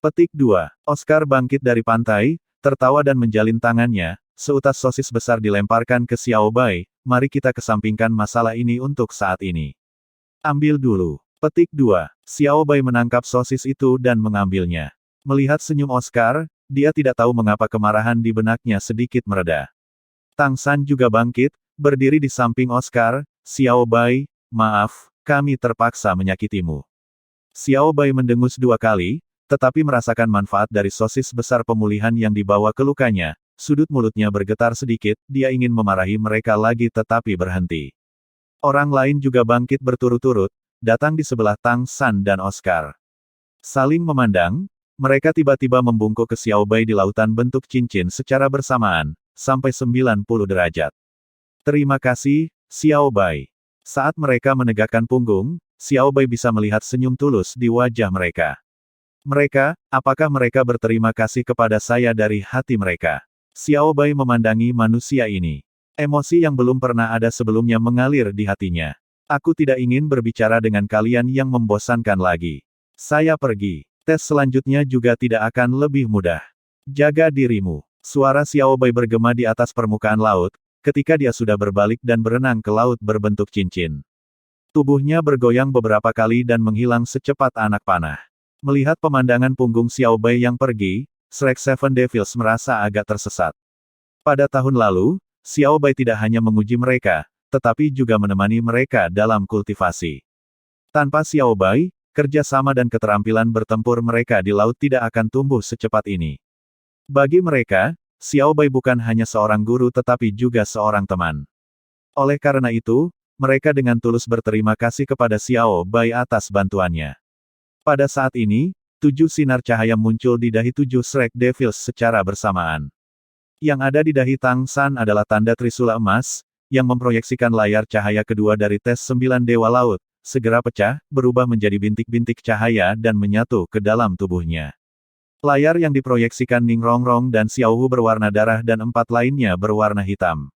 Petik 2. Oscar bangkit dari pantai, tertawa dan menjalin tangannya. Seutas sosis besar dilemparkan ke Xiao Bai, mari kita kesampingkan masalah ini untuk saat ini. Ambil dulu. Petik 2. Xiao Bai menangkap sosis itu dan mengambilnya. Melihat senyum Oscar, dia tidak tahu mengapa kemarahan di benaknya sedikit mereda. Tang San juga bangkit, berdiri di samping Oscar. Xiao Bai, maaf, kami terpaksa menyakitimu. Xiao Bai mendengus 2 kali, tetapi merasakan manfaat dari sosis besar pemulihan yang dibawa ke lukanya. Sudut mulutnya bergetar sedikit, dia ingin memarahi mereka lagi tetapi berhenti. Orang lain juga bangkit berturut-turut, datang di sebelah Tang San dan Oscar. Saling memandang, mereka tiba-tiba membungkuk ke Xiao Bai di lautan bentuk cincin secara bersamaan, sampai 90 derajat. Terima kasih, Xiao Bai. Saat mereka menegakkan punggung, Xiao Bai bisa melihat senyum tulus di wajah mereka. Mereka, apakah mereka berterima kasih kepada saya dari hati mereka? Xiao Bai memandangi manusia ini. Emosi yang belum pernah ada sebelumnya mengalir di hatinya. Aku tidak ingin berbicara dengan kalian yang membosankan lagi. Saya pergi. Tes selanjutnya juga tidak akan lebih mudah. Jaga dirimu. Suara Xiao Bai bergema di atas permukaan laut, ketika dia sudah berbalik dan berenang ke laut berbentuk cincin. Tubuhnya bergoyang beberapa kali dan menghilang secepat anak panah. Melihat pemandangan punggung Xiao Bai yang pergi, Shrek Seven Devils merasa agak tersesat. Pada tahun lalu, Xiao Bai tidak hanya menguji mereka, tetapi juga menemani mereka dalam kultivasi. Tanpa Xiao Bai, kerjasama dan keterampilan bertempur mereka di laut tidak akan tumbuh secepat ini. Bagi mereka, Xiao Bai bukan hanya seorang guru tetapi juga seorang teman. Oleh karena itu, mereka dengan tulus berterima kasih kepada Xiao Bai atas bantuannya. Pada saat ini, 7 sinar cahaya muncul di dahi 7 Shrek Devils secara bersamaan. Yang ada di dahi Tang San adalah tanda Trisula emas, yang memproyeksikan layar cahaya kedua dari tes 9 Dewa Laut, segera pecah, berubah menjadi bintik-bintik cahaya dan menyatu ke dalam tubuhnya. Layar yang diproyeksikan Ning Rongrong dan Xiao Hu berwarna darah dan 4 lainnya berwarna hitam.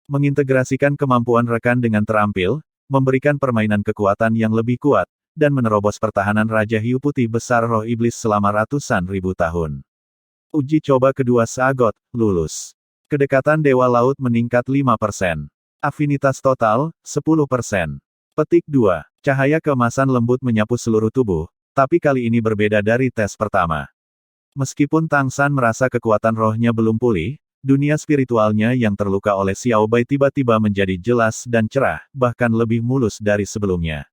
Mengintegrasikan kemampuan rekan dengan terampil, memberikan permainan kekuatan yang lebih kuat, dan menerobos pertahanan Raja Hiu Putih Besar Roh Iblis selama ratusan ribu tahun. Uji coba kedua Sagot, lulus. Kedekatan Dewa Laut meningkat 5%. Afinitas total, 10%. Petik 2. Cahaya keemasan lembut menyapu seluruh tubuh, tapi kali ini berbeda dari tes pertama. Meskipun Tang San merasa kekuatan rohnya belum pulih, dunia spiritualnya yang terluka oleh Xiao Bai tiba-tiba menjadi jelas dan cerah, bahkan lebih mulus dari sebelumnya.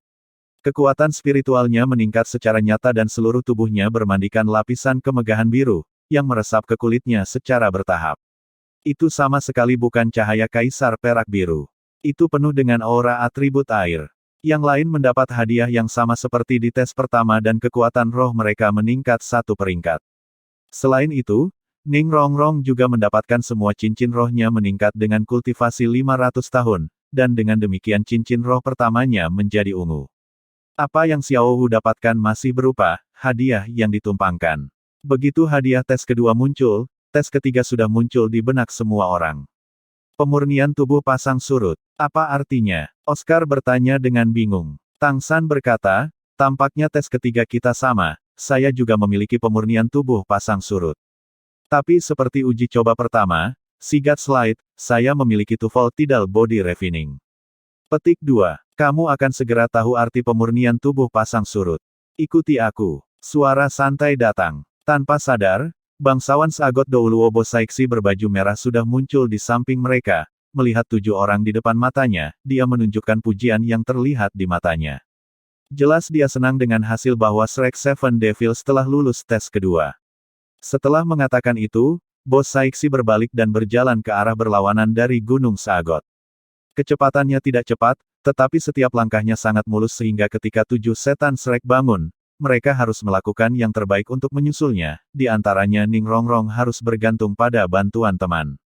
Kekuatan spiritualnya meningkat secara nyata dan seluruh tubuhnya bermandikan lapisan kemegahan biru, yang meresap ke kulitnya secara bertahap. Itu sama sekali bukan cahaya Kaisar Perak Biru. Itu penuh dengan aura atribut air. Yang lain mendapat hadiah yang sama seperti di tes pertama dan kekuatan roh mereka meningkat 1 peringkat. Selain itu, Ning Rongrong juga mendapatkan semua cincin rohnya meningkat dengan kultivasi 500 tahun, dan dengan demikian cincin roh pertamanya menjadi ungu. Apa yang Xiao Wu dapatkan masih berupa hadiah yang ditumpangkan. Begitu hadiah tes kedua muncul, tes ketiga sudah muncul di benak semua orang. Pemurnian tubuh pasang surut. Apa artinya? Oscar bertanya dengan bingung. Tang San berkata, tampaknya tes ketiga kita sama, saya juga memiliki pemurnian tubuh pasang surut. Tapi seperti uji coba pertama, Sigat Slide, saya memiliki TOEFL Tidal Body Refining. Petik 2. Kamu akan segera tahu arti pemurnian tubuh pasang surut. Ikuti aku. Suara santai datang. Tanpa sadar, bangsawan Sagot Douluo Bosaiksi berbaju merah sudah muncul di samping mereka. Melihat 7 orang di depan matanya, dia menunjukkan pujian yang terlihat di matanya. Jelas dia senang dengan hasil bahwa Shrek Seven Devils telah lulus tes kedua. Setelah mengatakan itu, Bos Saiksi berbalik dan berjalan ke arah berlawanan dari Gunung Sagot. Kecepatannya tidak cepat, tetapi setiap langkahnya sangat mulus sehingga ketika 7 setan Shrek bangun, mereka harus melakukan yang terbaik untuk menyusulnya, di antaranya Ning Rongrong harus bergantung pada bantuan teman.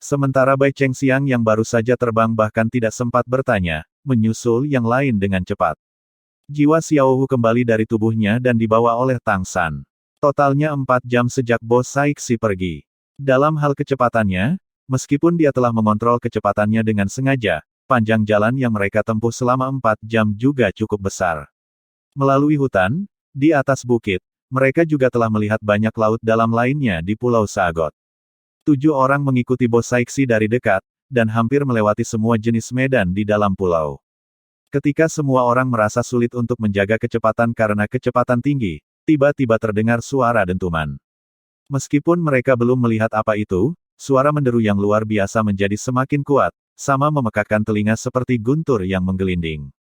Sementara Bai Chengxiang yang baru saja terbang bahkan tidak sempat bertanya, menyusul yang lain dengan cepat. Jiwa Xiao Wu kembali dari tubuhnya dan dibawa oleh Tang San. Totalnya 4 jam sejak Bos Saiksi pergi. Dalam hal kecepatannya, meskipun dia telah mengontrol kecepatannya dengan sengaja, panjang jalan yang mereka tempuh selama 4 jam juga cukup besar. Melalui hutan, di atas bukit, mereka juga telah melihat banyak laut dalam lainnya di Pulau Sagot. 7 orang mengikuti Bos Saiksi dari dekat, dan hampir melewati semua jenis medan di dalam pulau. Ketika semua orang merasa sulit untuk menjaga kecepatan karena kecepatan tinggi, tiba-tiba terdengar suara dentuman. Meskipun mereka belum melihat apa itu, suara menderu yang luar biasa menjadi semakin kuat, sama memekakkan telinga seperti guntur yang menggelinding.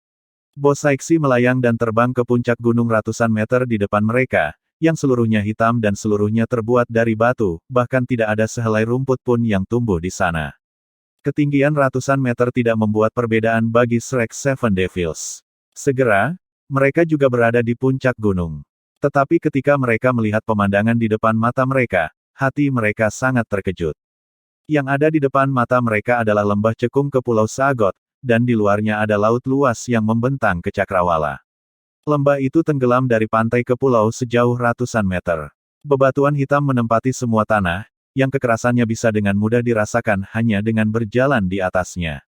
Bos Saiksi melayang dan terbang ke puncak gunung ratusan meter di depan mereka, yang seluruhnya hitam dan seluruhnya terbuat dari batu, bahkan tidak ada sehelai rumput pun yang tumbuh di sana. Ketinggian ratusan meter tidak membuat perbedaan bagi Shrek Seven Devils. Segera, mereka juga berada di puncak gunung. Tetapi ketika mereka melihat pemandangan di depan mata mereka, hati mereka sangat terkejut. Yang ada di depan mata mereka adalah lembah cekung ke Pulau Sagot, dan di luarnya ada laut luas yang membentang ke Cakrawala. Lembah itu tenggelam dari pantai ke pulau sejauh ratusan meter. Bebatuan hitam menempati semua tanah, yang kekerasannya bisa dengan mudah dirasakan hanya dengan berjalan di atasnya.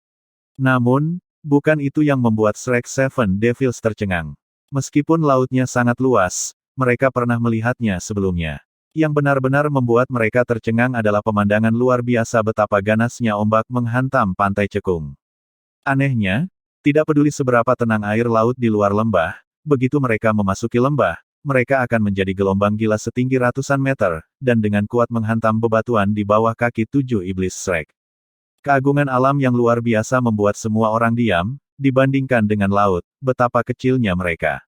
Namun, bukan itu yang membuat Shrek Seven Devils tercengang. Meskipun lautnya sangat luas, mereka pernah melihatnya sebelumnya. Yang benar-benar membuat mereka tercengang adalah pemandangan luar biasa betapa ganasnya ombak menghantam pantai cekung. Anehnya, tidak peduli seberapa tenang air laut di luar lembah, begitu mereka memasuki lembah, mereka akan menjadi gelombang gila setinggi ratusan meter, dan dengan kuat menghantam bebatuan di bawah kaki 7 iblis Shrek. Keagungan alam yang luar biasa membuat semua orang diam, dibandingkan dengan laut, betapa kecilnya mereka.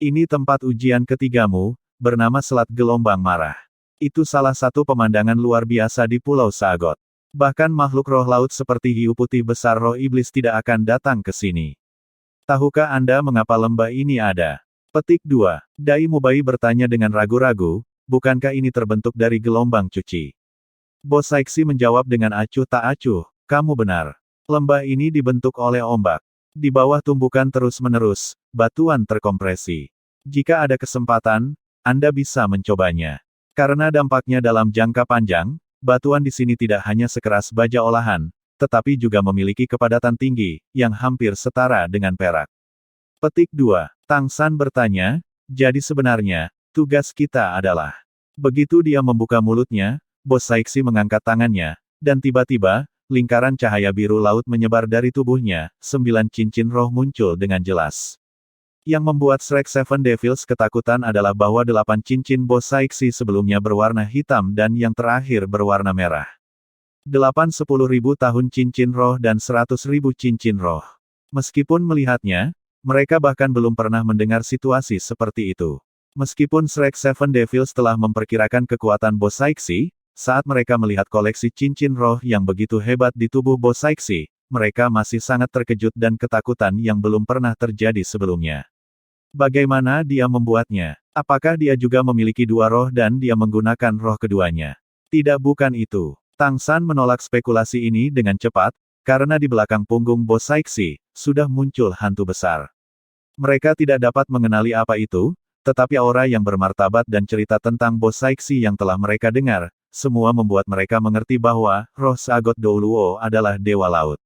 Ini tempat ujian ketigamu, bernama Selat Gelombang Marah. Itu salah satu pemandangan luar biasa di Pulau Sagot. Bahkan makhluk roh laut seperti hiu putih besar roh iblis tidak akan datang ke sini. Tahukah Anda mengapa lembah ini ada? Petik 2. Dai Mubai bertanya dengan ragu-ragu, bukankah ini terbentuk dari gelombang cuci? Bos Saiksi menjawab dengan acuh tak acuh, kamu benar. Lembah ini dibentuk oleh ombak. Di bawah tumbukan terus-menerus, batuan terkompresi. Jika ada kesempatan, Anda bisa mencobanya. Karena dampaknya dalam jangka panjang, batuan di sini tidak hanya sekeras baja olahan, tetapi juga memiliki kepadatan tinggi, yang hampir setara dengan perak. Petik 2. Tang San bertanya, jadi sebenarnya, tugas kita adalah. Begitu dia membuka mulutnya, Bos Saiksi mengangkat tangannya, dan tiba-tiba, lingkaran cahaya biru laut menyebar dari tubuhnya, 9 cincin roh muncul dengan jelas. Yang membuat Shrek Seven Devils ketakutan adalah bahwa 8 cincin Bos Saiksi sebelumnya berwarna hitam dan yang terakhir berwarna merah. 10.000 tahun cincin roh dan 100.000 cincin roh. Meskipun melihatnya, mereka bahkan belum pernah mendengar situasi seperti itu. Meskipun Shrek Seven Devils telah memperkirakan kekuatan Bos Saiksi, saat mereka melihat koleksi cincin roh yang begitu hebat di tubuh Bos Saiksi, mereka masih sangat terkejut dan ketakutan yang belum pernah terjadi sebelumnya. Bagaimana dia membuatnya? Apakah dia juga memiliki 2 roh dan dia menggunakan roh keduanya? Tidak, bukan itu. Tang San menolak spekulasi ini dengan cepat, karena di belakang punggung Bo Saixi, sudah muncul hantu besar. Mereka tidak dapat mengenali apa itu, tetapi aura yang bermartabat dan cerita tentang Bo Saixi yang telah mereka dengar, semua membuat mereka mengerti bahwa, roh Sagot Douluo adalah Dewa Laut.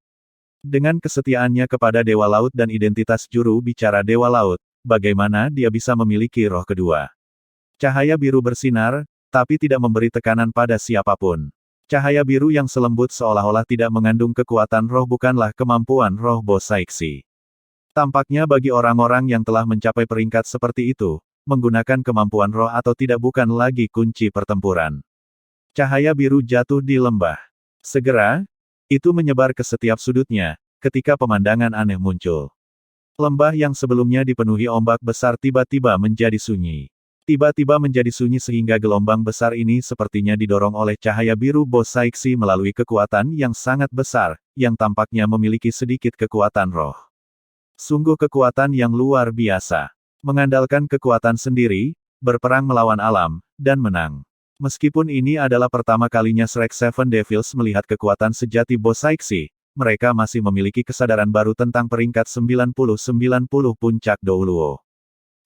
Dengan kesetiaannya kepada Dewa Laut dan identitas juru bicara Dewa Laut, bagaimana dia bisa memiliki roh kedua? Cahaya biru bersinar, tapi tidak memberi tekanan pada siapapun. Cahaya biru yang selembut seolah-olah tidak mengandung kekuatan roh bukanlah kemampuan roh Bo Saixi. Tampaknya bagi orang-orang yang telah mencapai peringkat seperti itu, menggunakan kemampuan roh atau tidak bukan lagi kunci pertempuran. Cahaya biru jatuh di lembah. Segera, itu menyebar ke setiap sudutnya, ketika pemandangan aneh muncul. Lembah yang sebelumnya dipenuhi ombak besar tiba-tiba menjadi sunyi. Tiba-tiba menjadi sunyi sehingga gelombang besar ini sepertinya didorong oleh cahaya biru Bo Saixi melalui kekuatan yang sangat besar, yang tampaknya memiliki sedikit kekuatan roh. Sungguh kekuatan yang luar biasa. Mengandalkan kekuatan sendiri, berperang melawan alam, dan menang. Meskipun ini adalah pertama kalinya Shrek Seven Devils melihat kekuatan sejati Bo Saixi, mereka masih memiliki kesadaran baru tentang peringkat 90-90 puncak Douluo.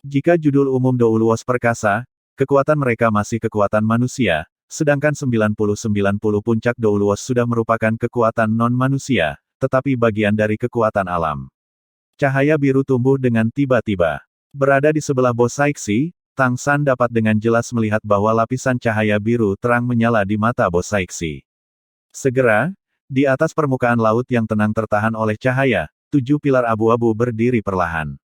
Jika judul umum Douluos perkasa, kekuatan mereka masih kekuatan manusia, sedangkan 90-90 puncak Douluos sudah merupakan kekuatan non-manusia, tetapi bagian dari kekuatan alam. Cahaya biru tumbuh dengan tiba-tiba. Berada di sebelah Bo Saixi, Tang San dapat dengan jelas melihat bahwa lapisan cahaya biru terang menyala di mata Bo Saixi. Segera, di atas permukaan laut yang tenang tertahan oleh cahaya, 7 pilar abu-abu berdiri perlahan.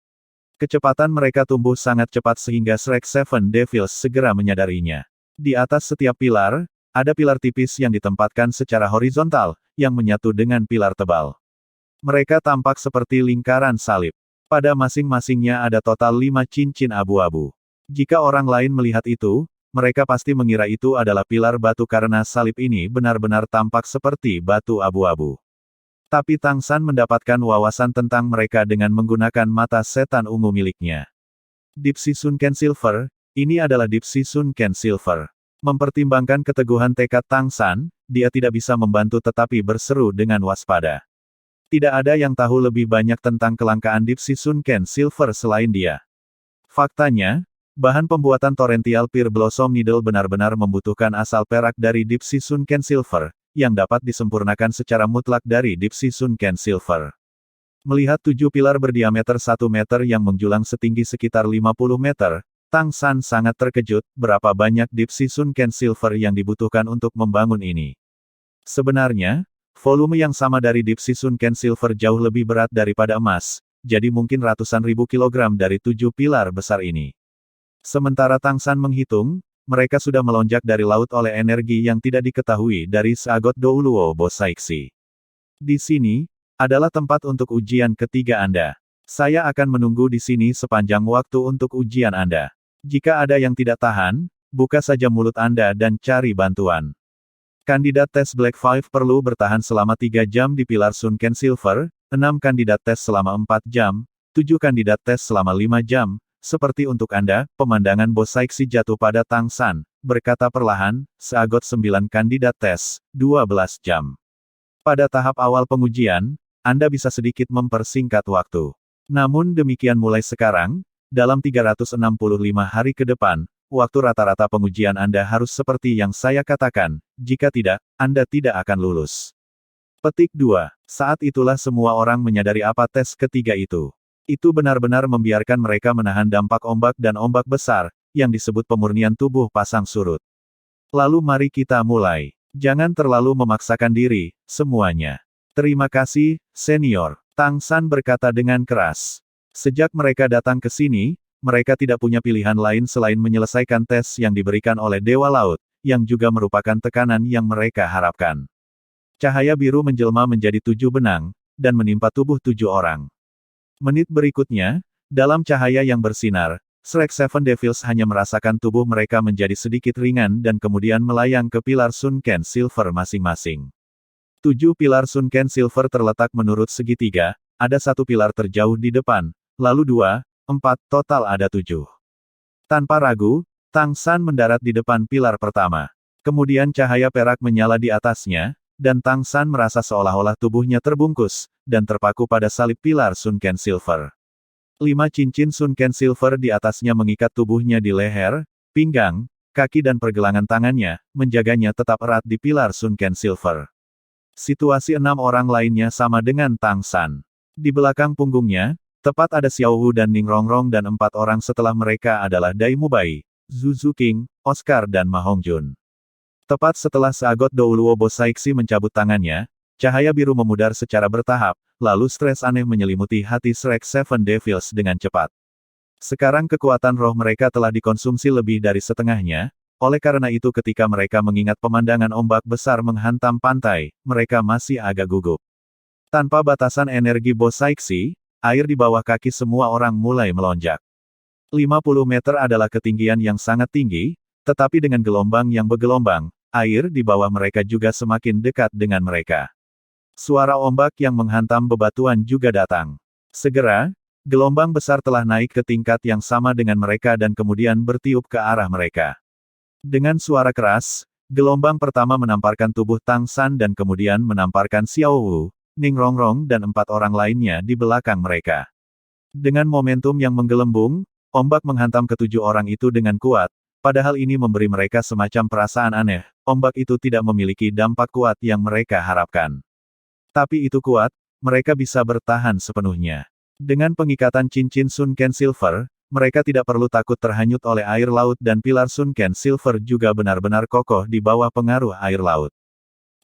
Kecepatan mereka tumbuh sangat cepat sehingga Shrek Seven Devils segera menyadarinya. Di atas setiap pilar, ada pilar tipis yang ditempatkan secara horizontal, yang menyatu dengan pilar tebal. Mereka tampak seperti lingkaran salib. Pada masing-masingnya ada total 5 cincin abu-abu. Jika orang lain melihat itu, mereka pasti mengira itu adalah pilar batu karena salib ini benar-benar tampak seperti batu abu-abu. Tapi Tang San mendapatkan wawasan tentang mereka dengan menggunakan mata setan ungu miliknya. Deep Sea Sunken Silver, ini adalah Deep Sea Sunken Silver. Mempertimbangkan keteguhan tekad Tang San, dia tidak bisa membantu tetapi berseru dengan waspada. Tidak ada yang tahu lebih banyak tentang kelangkaan Deep Sea Sunken Silver selain dia. Faktanya, bahan pembuatan Torrential Pearl Blossom Needle benar-benar membutuhkan asal perak dari Deep Sea Sunken Silver, yang dapat disempurnakan secara mutlak dari Deep Sea Sunken Silver. Melihat 7 pilar berdiameter 1 meter yang menjulang setinggi sekitar 50 meter, Tang San sangat terkejut berapa banyak Deep Sea Sunken Silver yang dibutuhkan untuk membangun ini. Sebenarnya, volume yang sama dari Deep Sea Sunken Silver jauh lebih berat daripada emas, jadi mungkin ratusan ribu kilogram dari 7 pilar besar ini. Sementara Tang San menghitung, mereka sudah melonjak dari laut oleh energi yang tidak diketahui dari Sagot Douluo Bo Saixi. Di sini, adalah tempat untuk ujian ketiga Anda. Saya akan menunggu di sini sepanjang waktu untuk ujian Anda. Jika ada yang tidak tahan, buka saja mulut Anda dan cari bantuan. Kandidat tes Black Five perlu bertahan selama 3 jam di pilar Sunken Silver, 6 kandidat tes selama 4 jam, 7 kandidat tes selama 5 jam. Seperti untuk Anda, pemandangan Bo Saixi jatuh pada Tang San, berkata perlahan, Sagot 9 kandidat tes, 12 jam. Pada tahap awal pengujian, Anda bisa sedikit mempersingkat waktu. Namun demikian mulai sekarang, dalam 365 hari ke depan, waktu rata-rata pengujian Anda harus seperti yang saya katakan, jika tidak, Anda tidak akan lulus. Petik 2. Saat itulah semua orang menyadari apa tes ketiga itu. Itu benar-benar membiarkan mereka menahan dampak ombak dan ombak besar, yang disebut pemurnian tubuh pasang surut. Lalu mari kita mulai. Jangan terlalu memaksakan diri, semuanya. Terima kasih, senior. Tang San berkata dengan keras. Sejak mereka datang ke sini, mereka tidak punya pilihan lain selain menyelesaikan tes yang diberikan oleh Dewa Laut, yang juga merupakan tekanan yang mereka harapkan. Cahaya biru menjelma menjadi 7 benang, dan menimpa tubuh 7 orang. Menit berikutnya, dalam cahaya yang bersinar, Shrek Seven Devils hanya merasakan tubuh mereka menjadi sedikit ringan dan kemudian melayang ke pilar Sunken Silver masing-masing. 7 pilar Sunken Silver terletak menurut segitiga, ada 1 pilar terjauh di depan, lalu 2, 4, total ada 7. Tanpa ragu, Tang San mendarat di depan pilar pertama. Kemudian cahaya perak menyala di atasnya, dan Tang San merasa seolah-olah tubuhnya terbungkus, dan terpaku pada salib pilar Sunken Silver. 5 cincin Sunken Silver di atasnya mengikat tubuhnya di leher, pinggang, kaki dan pergelangan tangannya, menjaganya tetap erat di pilar Sunken Silver. Situasi 6 orang lainnya sama dengan Tang San. Di belakang punggungnya, tepat ada Xiao Wu dan Ning Rongrong dan 4 orang setelah mereka adalah Dai Mubai, Zhu Zuqing, Oscar dan Ma Hongjun. Tepat setelah seagot Douluo Bosaiksi mencabut tangannya, cahaya biru memudar secara bertahap, lalu stres aneh menyelimuti hati Shrek Seven Devils dengan cepat. Sekarang kekuatan roh mereka telah dikonsumsi lebih dari setengahnya, oleh karena itu ketika mereka mengingat pemandangan ombak besar menghantam pantai, mereka masih agak gugup. Tanpa batasan energi Bosaiksi, air di bawah kaki semua orang mulai melonjak. 50 meter adalah ketinggian yang sangat tinggi, tetapi dengan gelombang yang bergelombang, air di bawah mereka juga semakin dekat dengan mereka. Suara ombak yang menghantam bebatuan juga datang. Segera, gelombang besar telah naik ke tingkat yang sama dengan mereka dan kemudian bertiup ke arah mereka. Dengan suara keras, gelombang pertama menamparkan tubuh Tang San dan kemudian menamparkan Xiao Wu, Ning Rongrong dan 4 orang lainnya di belakang mereka. Dengan momentum yang menggelembung, ombak menghantam ketujuh orang itu dengan kuat. Padahal ini memberi mereka semacam perasaan aneh, ombak itu tidak memiliki dampak kuat yang mereka harapkan. Tapi itu kuat, mereka bisa bertahan sepenuhnya. Dengan pengikatan cincin Sunken Silver, mereka tidak perlu takut terhanyut oleh air laut dan pilar Sunken Silver juga benar-benar kokoh di bawah pengaruh air laut.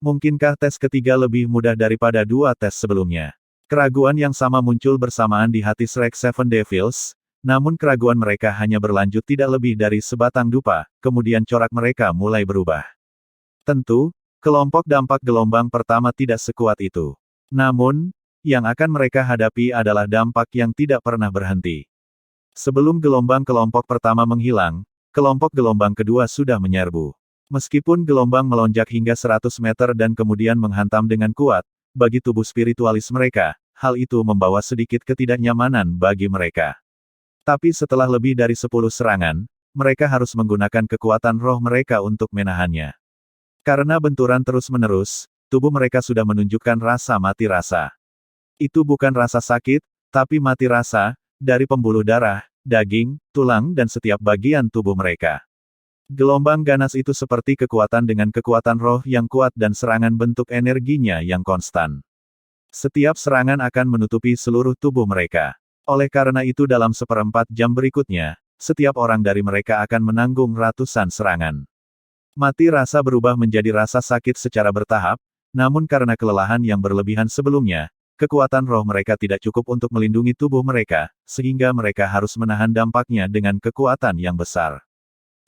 Mungkinkah tes ketiga lebih mudah daripada 2 tes sebelumnya? Keraguan yang sama muncul bersamaan di hati Shrek Seven Devils. Namun keraguan mereka hanya berlanjut tidak lebih dari sebatang dupa, kemudian corak mereka mulai berubah. Tentu, kelompok dampak gelombang pertama tidak sekuat itu. Namun, yang akan mereka hadapi adalah dampak yang tidak pernah berhenti. Sebelum gelombang kelompok pertama menghilang, kelompok gelombang kedua sudah menyerbu. Meskipun gelombang melonjak hingga 100 meter dan kemudian menghantam dengan kuat, bagi tubuh spiritualis mereka, hal itu membawa sedikit ketidaknyamanan bagi mereka. Tapi setelah lebih dari 10 serangan, mereka harus menggunakan kekuatan roh mereka untuk menahannya. Karena benturan terus-menerus, tubuh mereka sudah menunjukkan rasa mati rasa. Itu bukan rasa sakit, tapi mati rasa, dari pembuluh darah, daging, tulang dan setiap bagian tubuh mereka. Gelombang ganas itu seperti kekuatan dengan kekuatan roh yang kuat dan serangan bentuk energinya yang konstan. Setiap serangan akan menutupi seluruh tubuh mereka. Oleh karena itu dalam 1/4 jam berikutnya, setiap orang dari mereka akan menanggung ratusan serangan. Mati rasa berubah menjadi rasa sakit secara bertahap, namun karena kelelahan yang berlebihan sebelumnya, kekuatan roh mereka tidak cukup untuk melindungi tubuh mereka, sehingga mereka harus menahan dampaknya dengan kekuatan yang besar.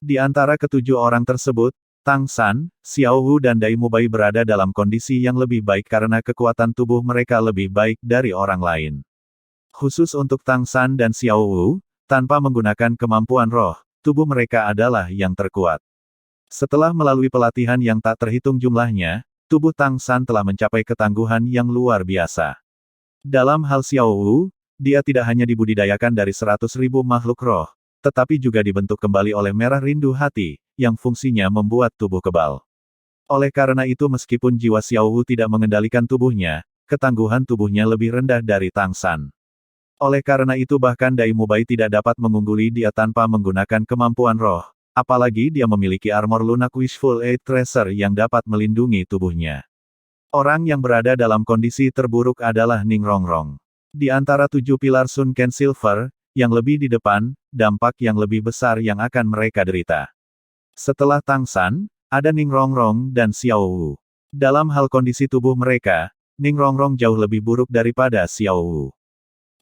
Di antara ketujuh orang tersebut, Tang San, Xiao Wu dan Dai Mubai berada dalam kondisi yang lebih baik karena kekuatan tubuh mereka lebih baik dari orang lain. Khusus untuk Tang San dan Xiao Wu, tanpa menggunakan kemampuan roh, tubuh mereka adalah yang terkuat. Setelah melalui pelatihan yang tak terhitung jumlahnya, tubuh Tang San telah mencapai ketangguhan yang luar biasa. Dalam hal Xiao Wu, dia tidak hanya dibudidayakan dari 100.000 makhluk roh, tetapi juga dibentuk kembali oleh merah rindu hati, yang fungsinya membuat tubuh kebal. Oleh karena itu meskipun jiwa Xiao Wu tidak mengendalikan tubuhnya, ketangguhan tubuhnya lebih rendah dari Tang San. Oleh karena itu bahkan Dai Mubai tidak dapat mengungguli dia tanpa menggunakan kemampuan roh, apalagi dia memiliki armor lunak Wishful Eight Tracer yang dapat melindungi tubuhnya. Orang yang berada dalam kondisi terburuk adalah Ning Rongrong. Di antara 7 pilar Sunken Silver, yang lebih di depan, dampak yang lebih besar yang akan mereka derita. Setelah Tang San, ada Ning Rongrong dan Xiao Wu. Dalam hal kondisi tubuh mereka, Ning Rongrong jauh lebih buruk daripada Xiao Wu.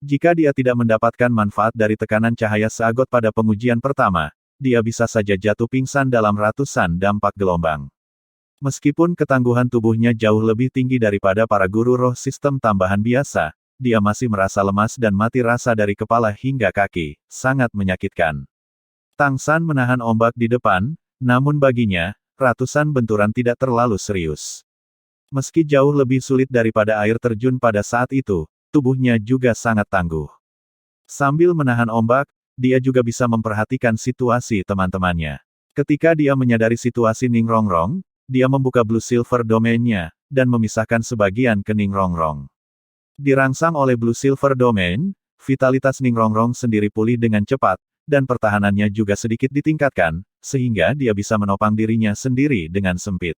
Jika dia tidak mendapatkan manfaat dari tekanan cahaya seagot pada pengujian pertama, dia bisa saja jatuh pingsan dalam ratusan dampak gelombang. Meskipun ketangguhan tubuhnya jauh lebih tinggi daripada para guru roh sistem tambahan biasa, dia masih merasa lemas dan mati rasa dari kepala hingga kaki, sangat menyakitkan. Tang San menahan ombak di depan, namun baginya, ratusan benturan tidak terlalu serius. Meski jauh lebih sulit daripada air terjun pada saat itu, tubuhnya juga sangat tangguh. Sambil menahan ombak, dia juga bisa memperhatikan situasi teman-temannya. Ketika dia menyadari situasi Ning Rongrong, dia membuka Blue Silver Domain-nya, dan memisahkan sebagian ke Ning Rongrong. Dirangsang oleh Blue Silver Domain, vitalitas Ning Rongrong sendiri pulih dengan cepat, dan pertahanannya juga sedikit ditingkatkan, sehingga dia bisa menopang dirinya sendiri dengan sempit.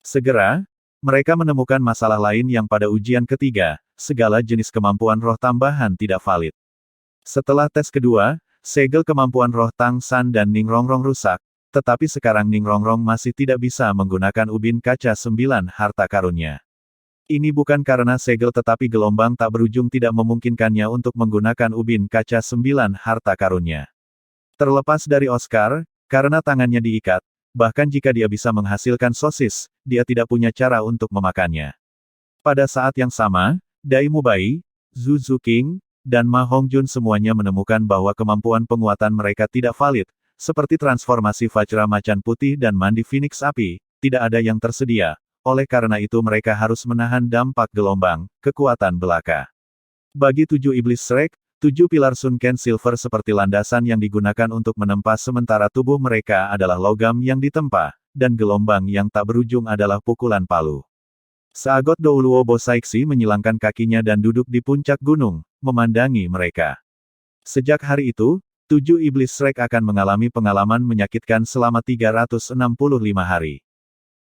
Segera, mereka menemukan masalah lain yang pada ujian ketiga, segala jenis kemampuan roh tambahan tidak valid. Setelah tes kedua, segel kemampuan roh Tang San dan Ning Rongrong rusak, tetapi sekarang Ning Rongrong masih tidak bisa menggunakan ubin kaca 9 harta karunnya. Ini bukan karena segel tetapi gelombang tak berujung tidak memungkinkannya untuk menggunakan ubin kaca 9 harta karunnya. Terlepas dari Oscar, karena tangannya diikat, bahkan jika dia bisa menghasilkan sosis, dia tidak punya cara untuk memakannya. Pada saat yang sama, Dai Mubai, Zhu Zuqing, dan Ma Hongjun semuanya menemukan bahwa kemampuan penguatan mereka tidak valid, seperti transformasi Vajra Macan Putih dan mandi Phoenix Api, tidak ada yang tersedia, oleh karena itu mereka harus menahan dampak gelombang, kekuatan belaka. Bagi 7 iblis Shrek, 7 pilar Sunken Silver seperti landasan yang digunakan untuk menempa sementara tubuh mereka adalah logam yang ditempa, dan gelombang yang tak berujung adalah pukulan palu. Seagot Douluo Bosaiksi menyilangkan kakinya dan duduk di puncak gunung, memandangi mereka. Sejak hari itu, 7 iblis Shrek akan mengalami pengalaman menyakitkan selama 365 hari.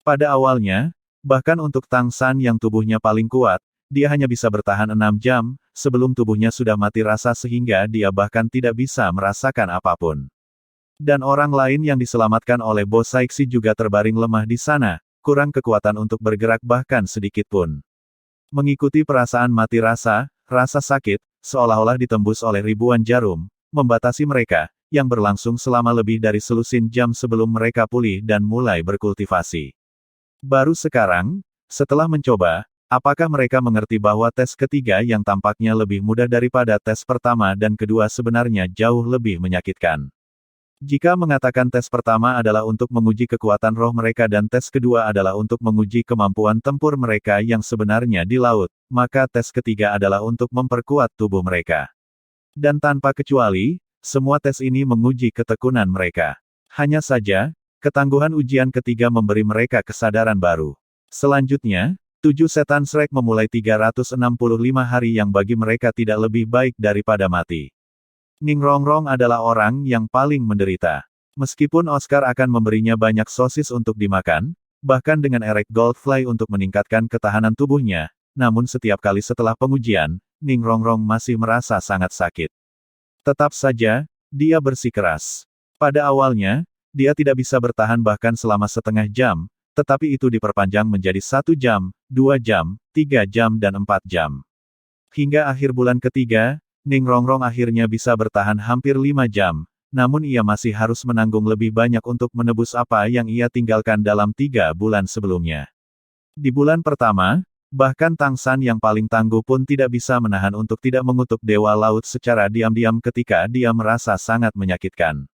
Pada awalnya, bahkan untuk Tang San yang tubuhnya paling kuat, dia hanya bisa bertahan 6 jam, sebelum tubuhnya sudah mati rasa sehingga dia bahkan tidak bisa merasakan apapun. Dan orang lain yang diselamatkan oleh Bosaiksi juga terbaring lemah di sana, kurang kekuatan untuk bergerak bahkan sedikit pun. Mengikuti perasaan mati rasa, rasa sakit, seolah-olah ditembus oleh ribuan jarum, membatasi mereka, yang berlangsung selama lebih dari selusin jam sebelum mereka pulih dan mulai berkultivasi. Baru sekarang, setelah mencoba, apakah mereka mengerti bahwa tes ketiga yang tampaknya lebih mudah daripada tes pertama dan kedua sebenarnya jauh lebih menyakitkan? Jika mengatakan tes pertama adalah untuk menguji kekuatan roh mereka dan tes kedua adalah untuk menguji kemampuan tempur mereka yang sebenarnya di laut, maka tes ketiga adalah untuk memperkuat tubuh mereka. Dan tanpa kecuali, semua tes ini menguji ketekunan mereka. Hanya saja, ketangguhan ujian ketiga memberi mereka kesadaran baru. Selanjutnya, 7 setan Shrek memulai 365 hari yang bagi mereka tidak lebih baik daripada mati. Ning Rongrong adalah orang yang paling menderita. Meskipun Oscar akan memberinya banyak sosis untuk dimakan, bahkan dengan Erect Goldfly untuk meningkatkan ketahanan tubuhnya, namun setiap kali setelah pengujian, Ning Rongrong masih merasa sangat sakit. Tetap saja, dia bersikeras. Pada awalnya, dia tidak bisa bertahan bahkan selama setengah jam, tetapi itu diperpanjang menjadi 1 jam, 2 jam, 3 jam dan 4 jam. Hingga akhir bulan ketiga, Ning Rongrong akhirnya bisa bertahan hampir 5 jam, namun ia masih harus menanggung lebih banyak untuk menebus apa yang ia tinggalkan dalam 3 bulan sebelumnya. Di bulan pertama, bahkan Tang San yang paling tangguh pun tidak bisa menahan untuk tidak mengutuk Dewa Laut secara diam-diam ketika dia merasa sangat menyakitkan.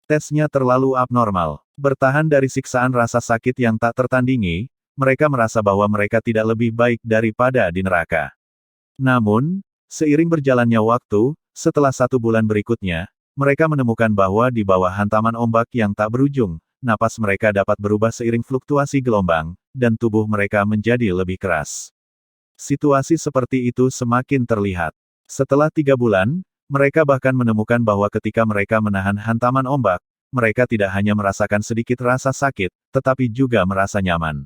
Tesnya terlalu abnormal. Bertahan dari siksaan rasa sakit yang tak tertandingi, mereka merasa bahwa mereka tidak lebih baik daripada di neraka. Namun, seiring berjalannya waktu, setelah 1 bulan berikutnya, mereka menemukan bahwa di bawah hantaman ombak yang tak berujung, napas mereka dapat berubah seiring fluktuasi gelombang, dan tubuh mereka menjadi lebih keras. Situasi seperti itu semakin terlihat. Setelah 3 bulan, mereka bahkan menemukan bahwa ketika mereka menahan hantaman ombak, mereka tidak hanya merasakan sedikit rasa sakit, tetapi juga merasa nyaman.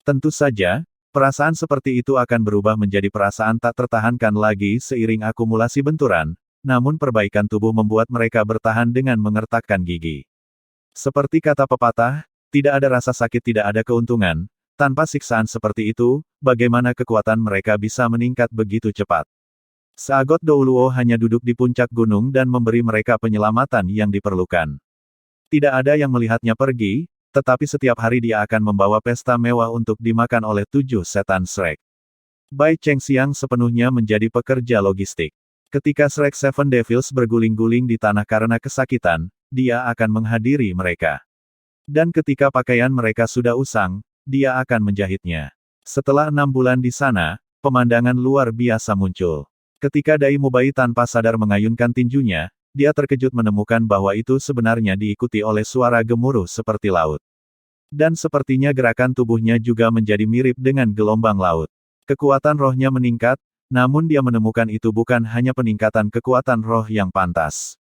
Tentu saja, perasaan seperti itu akan berubah menjadi perasaan tak tertahankan lagi seiring akumulasi benturan, namun perbaikan tubuh membuat mereka bertahan dengan mengertakkan gigi. Seperti kata pepatah, tidak ada rasa sakit tidak ada keuntungan, tanpa siksaan seperti itu, bagaimana kekuatan mereka bisa meningkat begitu cepat. Seagot Douluo hanya duduk di puncak gunung dan memberi mereka penyelamatan yang diperlukan. Tidak ada yang melihatnya pergi, tetapi setiap hari dia akan membawa pesta mewah untuk dimakan oleh 7 setan Shrek. Bai Chengxiang sepenuhnya menjadi pekerja logistik. Ketika Shrek Seven Devils berguling-guling di tanah karena kesakitan, dia akan menghadiri mereka. Dan ketika pakaian mereka sudah usang, dia akan menjahitnya. Setelah 6 bulan di sana, pemandangan luar biasa muncul. Ketika Dai Mubai tanpa sadar mengayunkan tinjunya, dia terkejut menemukan bahwa itu sebenarnya diikuti oleh suara gemuruh seperti laut. Dan sepertinya gerakan tubuhnya juga menjadi mirip dengan gelombang laut. Kekuatan rohnya meningkat, namun dia menemukan itu bukan hanya peningkatan kekuatan roh yang pantas.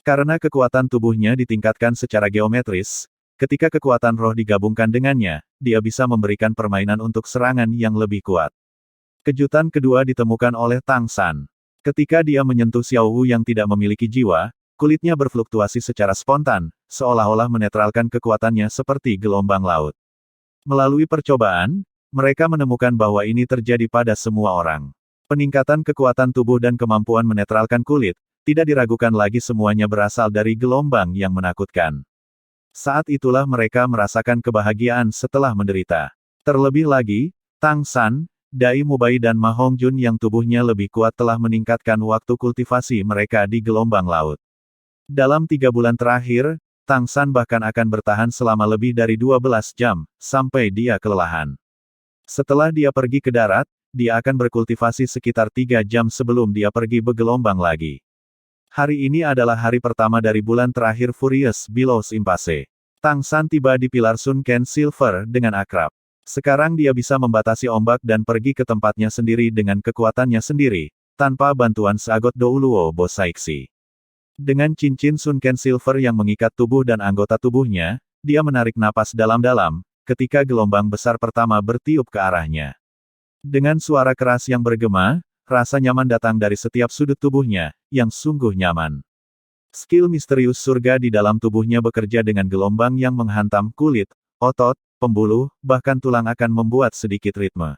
Karena kekuatan tubuhnya ditingkatkan secara geometris, ketika kekuatan roh digabungkan dengannya, dia bisa memberikan permainan untuk serangan yang lebih kuat. Kejutan kedua ditemukan oleh Tang San. Ketika dia menyentuh Xiao Wu yang tidak memiliki jiwa, kulitnya berfluktuasi secara spontan, seolah-olah menetralkan kekuatannya seperti gelombang laut. Melalui percobaan, mereka menemukan bahwa ini terjadi pada semua orang. Peningkatan kekuatan tubuh dan kemampuan menetralkan kulit, tidak diragukan lagi semuanya berasal dari gelombang yang menakutkan. Saat itulah mereka merasakan kebahagiaan setelah menderita. Terlebih lagi, Tang San, Dai Mubai dan Ma Hongjun yang tubuhnya lebih kuat telah meningkatkan waktu kultivasi mereka di gelombang laut. Dalam 3 bulan terakhir, Tang San bahkan akan bertahan selama lebih dari 12 jam, sampai dia kelelahan. Setelah dia pergi ke darat, dia akan berkultivasi sekitar 3 jam sebelum dia pergi bergelombang lagi. Hari ini adalah hari pertama dari bulan terakhir Furious Billows Impasse. Tang San tiba di pilar Sun Ken Silver dengan akrab. Sekarang dia bisa membatasi ombak dan pergi ke tempatnya sendiri dengan kekuatannya sendiri, tanpa bantuan Sagot Douluo Bo Saiksi. Dengan cincin Sun Ken Silver yang mengikat tubuh dan anggota tubuhnya, dia menarik napas dalam-dalam, ketika gelombang besar pertama bertiup ke arahnya. Dengan suara keras yang bergema, rasa nyaman datang dari setiap sudut tubuhnya, yang sungguh nyaman. Skill misterius surga di dalam tubuhnya bekerja dengan gelombang yang menghantam kulit, otot, pembuluh, bahkan tulang akan membuat sedikit ritme.